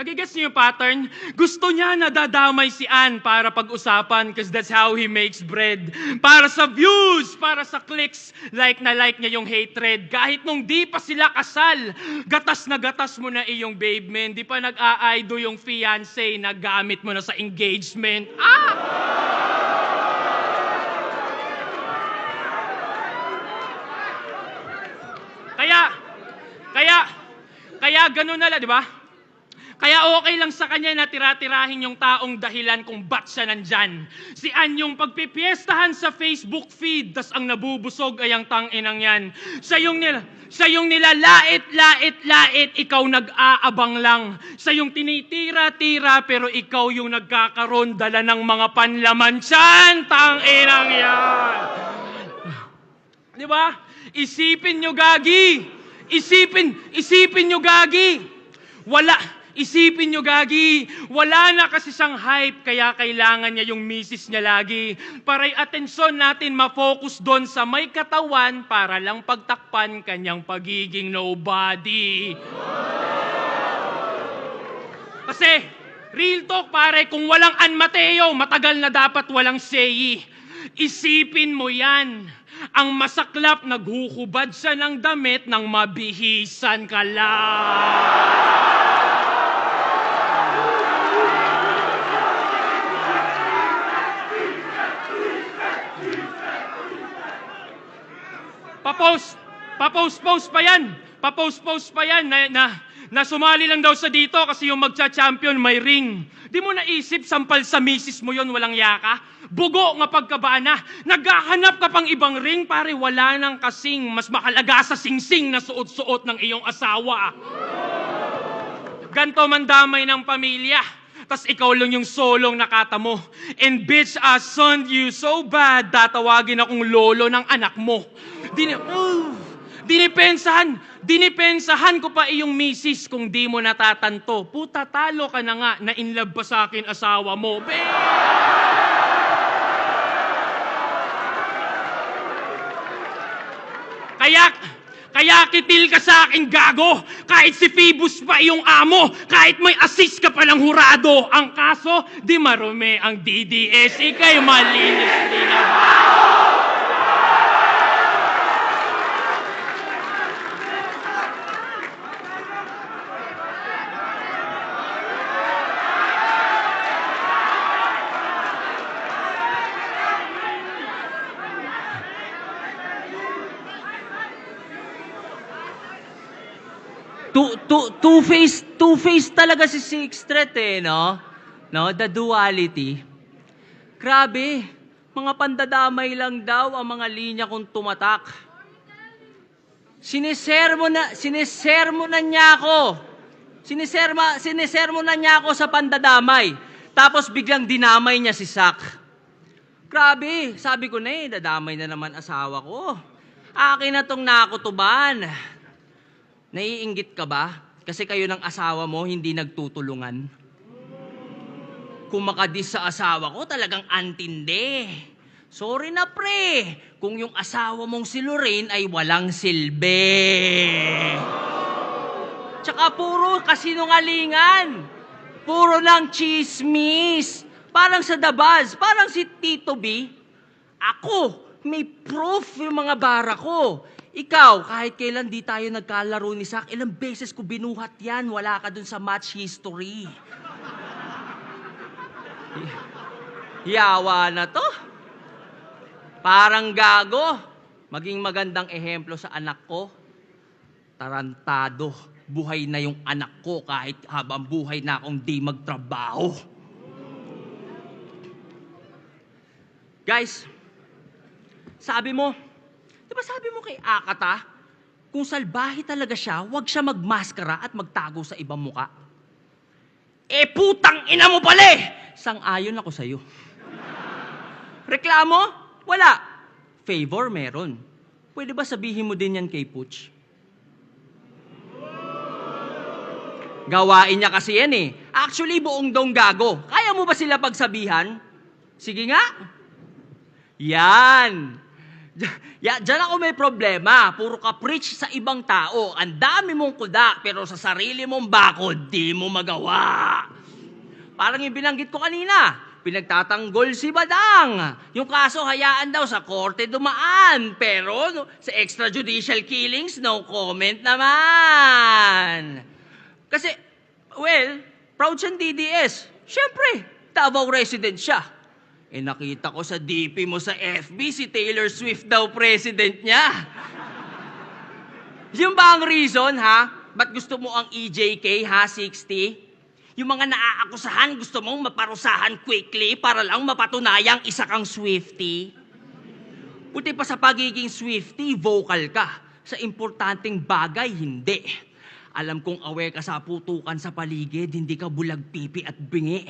Gusto niya nadadamay si Ann para pag-usapan because that's how he makes bread. Para sa views, para sa clicks, like niya yung hatred. Kahit nung di pa sila kasal, gatas na gatas mo na iyong babe, man. Di pa nag-a-aido yung fiancé, nagamit mo na sa engagement. Kaya ganun na lang, di ba? Kaya okay lang sa kanya na tira-tirahin yung taong dahilan kung ba't siya nandyan. Si Ann yung pagpipiestahan sa Facebook feed, tas ang nabubusog ay ang tanginang yan. Siya yung nilalait, ikaw nag-aabang lang. Siya yung tinitira-tira, pero ikaw yung nagkakaroon dala ng mga panlaman siyan. Tanginang yan. Di ba? Isipin nyo, gagi. Isipin nyo, gagi. Isipin nyo, gagi. Wala na kasi siyang hype, kaya kailangan niya yung misis niya lagi. Para atensyon natin ma-focus doon sa may katawan para lang pagtakpan kanyang pagiging nobody. Kasi, real talk pare, kung walang Ann Mateo, matagal na dapat walang Sei. Isipin mo yan. Ang masaklap, naghuhubad siya ng damit nang mabihisan ka lang. Papost pa yan na sumali lang daw sa dito kasi yung magcha-champion may ring. Di mo naisip, sampal sa misis mo yon, walang yaka? Bugo nga pagkabana. Naghahanap ka pang ibang ring, pare, wala nang kasing mas makalaga sa singsing na suot-suot ng iyong asawa. Ganto man damay ng pamilya. Tas ikaw lang yung solong nakata mo. And bitch, I son you so bad, tatawagin akong lolo ng anak mo. Dinipensahan ko pa iyong misis kung di mo natatanto. Puta, talo ka na nga na in love pa sa akin asawa mo. Kaya kitil ka sa akin, gago! Kahit si Phoebus pa iyong amo, kahit may assist ka pa ng hurado, ang kaso, di marumi ang DDS, ikay malinis din na ba? Two-face talaga si Sixth Threat eh, no? No, the duality. Grabe, mga pandadamay lang daw ang mga linya kong tumatak. Sinisermo na niya ako. Sinisermo na niya ako sa pandadamay. Tapos biglang dinamay niya si Sak. Grabe, sabi ko na dadamay na naman asawa ko. Akin na tong nakutuban. Naiinggit ka ba? Kasi kayo ng asawa mo hindi nagtutulungan. Kung makadis sa asawa ko, talagang antindi. Sorry na pre, kung yung asawa mong si Lorraine ay walang silbi. Tsaka puro kasinungalingan. Puro ng chismis. Parang sa The Buzz, parang si Tito B. Ako, may proof yung mga bara ko. Ikaw, kahit kailan di tayo nagkalaro ni Sak, ilang beses ko binuhat yan, wala ka dun sa match history. Yawa na to. Parang gago. Maging magandang ehemplo sa anak ko. Tarantado. Buhay na yung anak ko kahit habang buhay na akong di magtrabaho. Guys, sabi mo kay Akata, kung salbahe talaga siya, huwag siya magmaskara at magtago sa ibang muka. Putang ina mo pala eh! Sang-ayon ako sa'yo. Reklamo? Wala. Favor meron. Pwede ba sabihin mo din yan kay Putsch? Gawain niya kasi yan eh. Actually, buong dong gago. Kaya mo ba sila pagsabihan? Sige nga. Yan. Diyan ako may problema. Puro ka preach sa ibang tao. Ang dami mong kuda, pero sa sarili mong bakod, di mo magawa. Parang yung binanggit ko kanina, pinagtatanggol si Badang. Yung kaso hayaan daw sa korte dumaan. Pero sa extrajudicial killings, no comment naman. Kasi, well, proud siyang DDS. Siyempre, Davao resident siya. Nakita ko sa DP mo sa FB, si Taylor Swift daw president niya. Yung ba ang reason, ha? Ba't gusto mo ang EJK, ha, 60? Yung mga naaakusahan, gusto mong maparusahan quickly para lang mapatunayang isa kang Swiftie? Puti pa sa pagiging Swiftie, vocal ka. Sa importanteng bagay, hindi. Alam kong awe ka sa putukan sa paligid, hindi ka bulag pipi at bingi.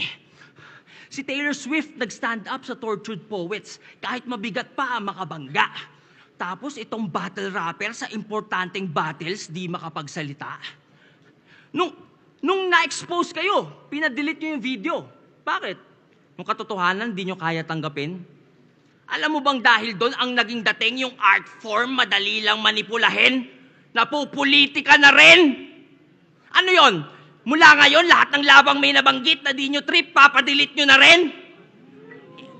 Si Taylor Swift nag-stand up sa Tortured Poets kahit mabigat pa ang makabangga. Tapos itong battle rapper sa importanteng battles di makapagsalita. Nung na-expose kayo, pinadelete nyo yung video. Bakit? Nung katotohanan, di nyo kaya tanggapin? Alam mo bang dahil doon ang naging dating yung art form madali lang manipulahin? Napupolitika na rin? Ano yon? Mula ngayon, lahat ng labang may nabanggit na di nyo trip, papadelete nyo na rin?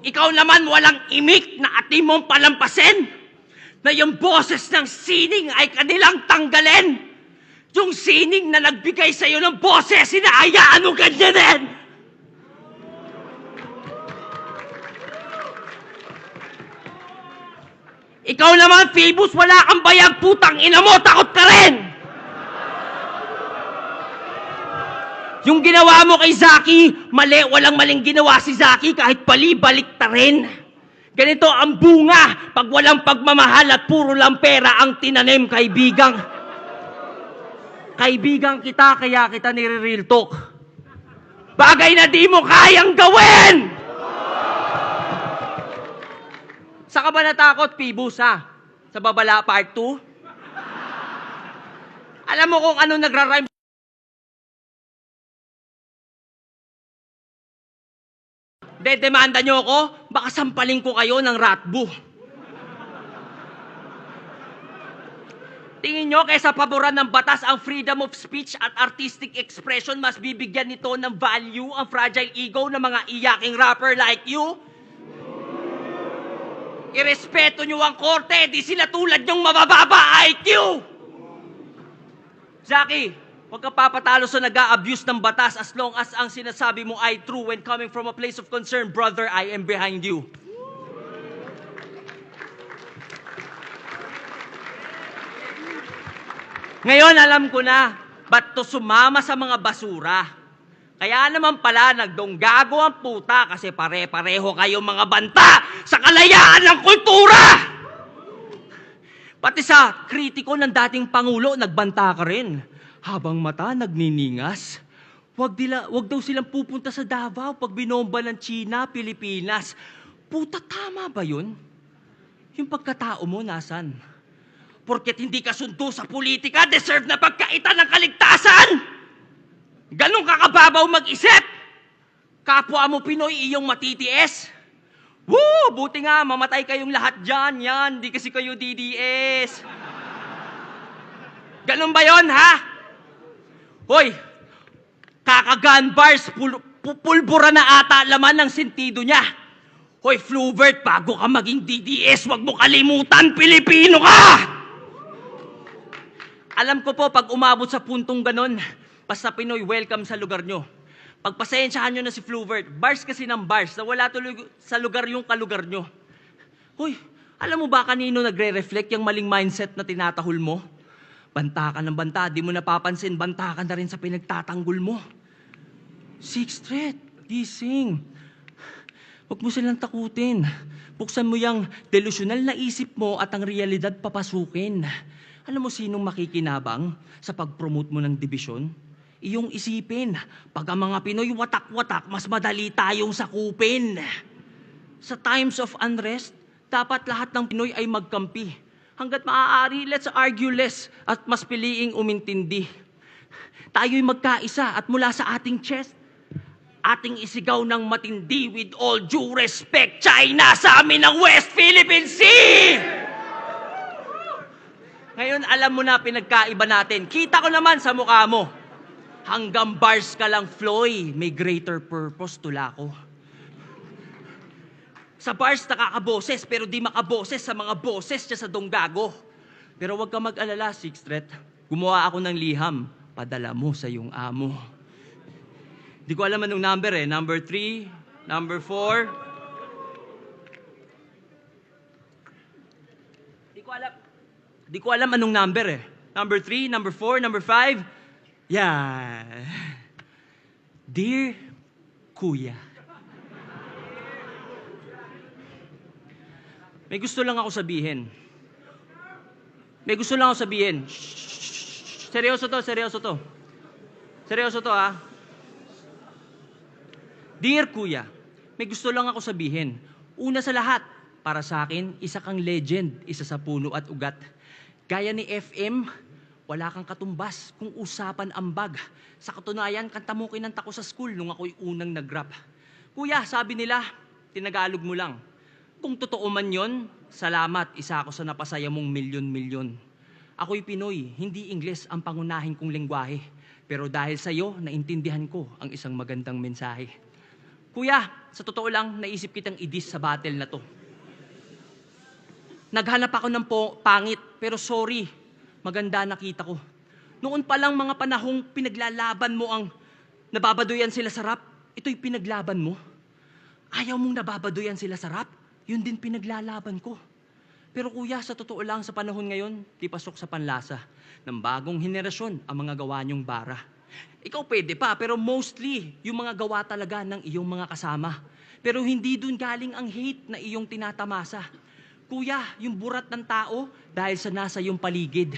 Ikaw naman walang imik na ating mong palampasin na yung boses ng sining ay kanilang tanggalin. Yung sining na nagbigay sa'yo ng boses, hinahayaan mo ganyanin! Ikaw naman, Phoebus, wala kang bayag, putang ina mo, takot ka rin! Yung ginawa mo kay Zaki, mali, walang maling ginawa si Zaki kahit balik ta rin. Ganito ang bunga pag walang pagmamahal at puro lang pera ang tinanim, kaibigang. Kaibigang kita, kaya kita nire-real talk. Bagay na di mo kayang gawin! Sa ka ba natakot, Phoebus, ha? Sa Babala Part 2? Alam mo kung ano nagra-rhyme? Dedemanda nyo ako, baka sampaling ko kayo ng ratbo. Tingin nyo, kaysa paboran ng batas ang freedom of speech at artistic expression, mas bibigyan nito ng value ang fragile ego ng mga iyaking rapper like you? Irespeto nyo ang korte, di sila tulad nyong mabababa IQ! Zaki, huwag ka papatalo sa nag-a-abuse ng batas as long as ang sinasabi mo ay true when coming from a place of concern. Brother, I am behind you. Ngayon, alam ko na, ba't to sumama sa mga basura? Kaya naman pala, nagdonggago ang puta kasi pare-pareho kayong mga banta sa kalayaan ng kultura! Pati sa kritiko ng dating Pangulo, nagbanta ka rin. Habang mata nagniningas. Wag daw silang pupunta sa Davao pag binomba ng China, Pilipinas. Puta, tama ba yun? Yung pagkatao mo, nasan? Porket hindi ka sundo sa politika, deserve na pagkaitan ng kaligtasan! Ganun ka kababaw mag-isip! Kapwa mo Pinoy iyong matitiis! Woo! Buti nga, mamatay kayong lahat dyan, yan. Di kasi kayo DDS. Ganun ba yon, ha? Hoy, kakagan bars, pulbura na ata laman ng sentido niya. Hoy, Fluvert, bago ka maging DDS, wag mo kalimutan, Pilipino ka! Alam ko po, pag umabot sa puntong ganon, basta Pinoy, welcome sa lugar nyo. Pagpasensyahan nyo na si Fluvert. Bars kasi ng bars, na wala tuloy sa lugar yung kalugar nyo. Hoy, alam mo ba kanino nagre-reflect yung maling mindset na tinatahol mo? Banta ka ng banta, di mo napapansin, banta ka na rin sa pinagtatanggol mo. Sixth Street, gising. Huwag mo silang takutin. Buksan mo yung delusional na isip mo at ang realidad papasukin. Alam mo sinong makikinabang sa pag-promote mo ng dibisyon? Iyong isipin, pag ang mga Pinoy watak-watak, mas madali tayong sakupin. Sa times of unrest, dapat lahat ng Pinoy ay magkampi. Hanggat maaari, let's argue less at mas piliing umintindi. Tayo'y magkaisa at mula sa ating chest, ating isigaw ng matindi with all due respect, China sa amin ng West Philippine Sea! Ngayon, alam mo na pinagkaiba natin. Kita ko naman sa mukha mo. Hanggang bars ka lang, Floy. May greater purpose, tula ko. Sa bars, nakakaboses, pero di makaboses sa mga boses niya sa donggago. Pero huwag ka mag-alala, Sixth Street. Gumawa ako ng liham. Padala mo sa iyong amo. Di ko alam anong number eh. Number 3, number 4. Di ko alam anong number eh. Number 3, number 4, number 5. Yeah. Dear Kuya. May gusto lang ako sabihin. Shh. Seryoso to. Seryoso to, ha. Dear Kuya, may gusto lang ako sabihin. Una sa lahat, para sa akin, isa kang legend, isa sa puno at ugat. Gaya ni FM, wala kang katumbas kung usapan ambag. Sa katunayan, kanta mo kinanta ko sa school nung ako'y unang nag-rap. Kuya, sabi nila, tinagalog mo lang. Kung totoo man yon, salamat, isa ako sa napasaya mong milyon-milyon. Ako'y Pinoy, hindi Ingles ang pangunahin kong lengguwahe. Pero dahil sa'yo, naintindihan ko ang isang magandang mensahe. Kuya, sa totoo lang, naisip kitang idis sa battle na to. Naghanap ako ng pangit, pero sorry, maganda nakita ko. Noon pa lang mga panahong pinaglalaban mo ang nababadoyan sila sa rap, ito'y pinaglaban mo. Ayaw mong nababadoyan sila sa rap, yun din pinaglalaban ko. Pero kuya, sa totoo lang sa panahon ngayon, di pasok sa panlasa ng bagong henerasyon ang mga gawa niyong bara. Ikaw pwede pa, pero mostly yung mga gawa talaga ng iyong mga kasama. Pero hindi dun galing ang hate na iyong tinatamasa. Kuya, yung burat ng tao dahil sa nasa iyong paligid.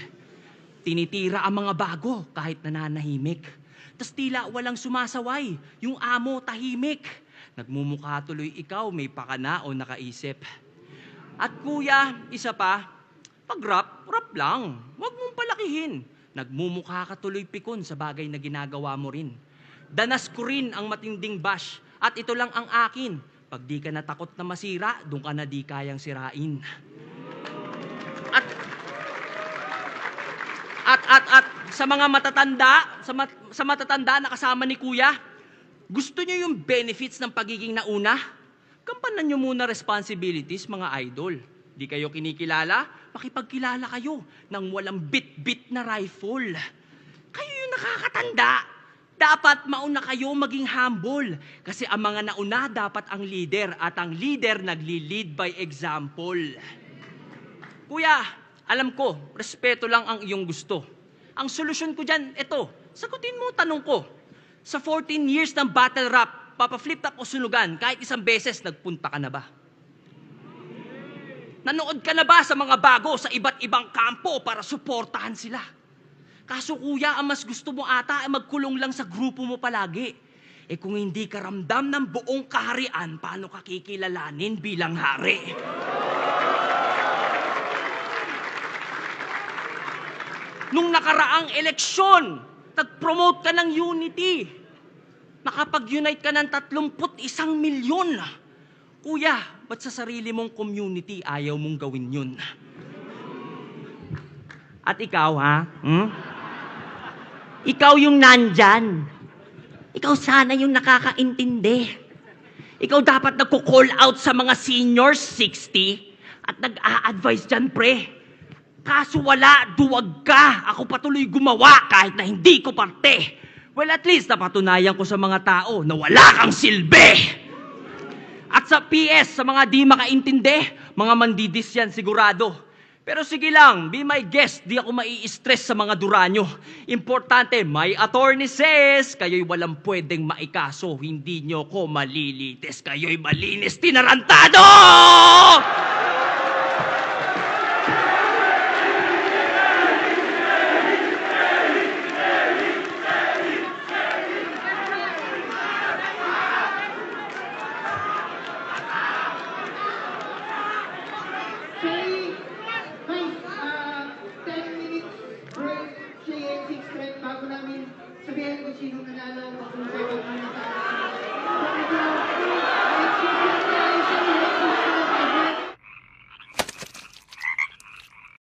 Tinitira ang mga bago kahit nananahimik. Tas tila walang sumasaway, yung amo tahimik. Nagmumukha tuloy ikaw, may pakana o nakaisip. At kuya, isa pa, pag rap lang. Huwag mong palakihin. Nagmumukha ka tuloy pikon sa bagay na ginagawa mo rin. Danas ko rin ang matinding bash at ito lang ang akin. Pag di ka natakot na masira, doon ka na di kayang sirain. At, kuya, isa pa, pag rap lang. Huwag mong palakihin. Nagmumukha ka tuloy pikon sa bagay na ginagawa mo rin. Danas ko rin ang matingding bash at ito lang ang akin. Pag di ka natakot na masira, doon ka na di kayang sirain. At, at sa mga matatanda, sa matatanda na kasama ni Kuya, gusto nyo yung benefits ng pagiging nauna? Gampanan nyo muna responsibilities, mga idol. Di kayo kinikilala? Makipagkilala kayo ng walang bit-bit na rifle. Kayo yung nakakatanda. Dapat mauna kayo maging humble. Kasi ang mga nauna dapat ang leader at ang leader nagli-lead by example. Kuya, alam ko, respeto lang ang iyong gusto. Ang solusyon ko dyan, ito, sagutin mo tanong ko. Sa 14 years ng battle rap, papa-flip top o sunugan, kahit isang beses, nagpunta ka na ba? Nanood ka na ba sa mga bago sa iba't ibang kampo para suportahan sila? Kaso kuya, ang mas gusto mo ata ay magkulong lang sa grupo mo palagi. Eh kung hindi ka ramdam ng buong kaharian, paano ka kikilalanin bilang hari? Nung nakaraang eleksyon, nag-promote ka ng unity. Nakapag-unite ka ng 31 milyon. Kuya, ba't sa sarili mong community ayaw mong gawin yun? At ikaw, ha? Ikaw yung nandyan. Ikaw sana yung nakakaintindi. Ikaw dapat nagko-call out sa mga seniors 60 at nag-a-advise dyan, pre. Kaso wala, duwag ka. Ako patuloy gumawa kahit na hindi ko parte. Well, at least napatunayan ko sa mga tao na wala kang silbi. At sa PS, sa mga di makaintindi, mga mandidis yan sigurado. Pero sige lang, be my guest, di ako mai-stress sa mga duranyo. Importante, my attorney says, kayo'y walang pwedeng maikaso, hindi nyo ko malilites, kayo'y malinis tinarantado! Say, guys, 10 minutes break, Shay and Six Thread, bago namin sabihin kung sino nanalo, mag-usay, mag-usay.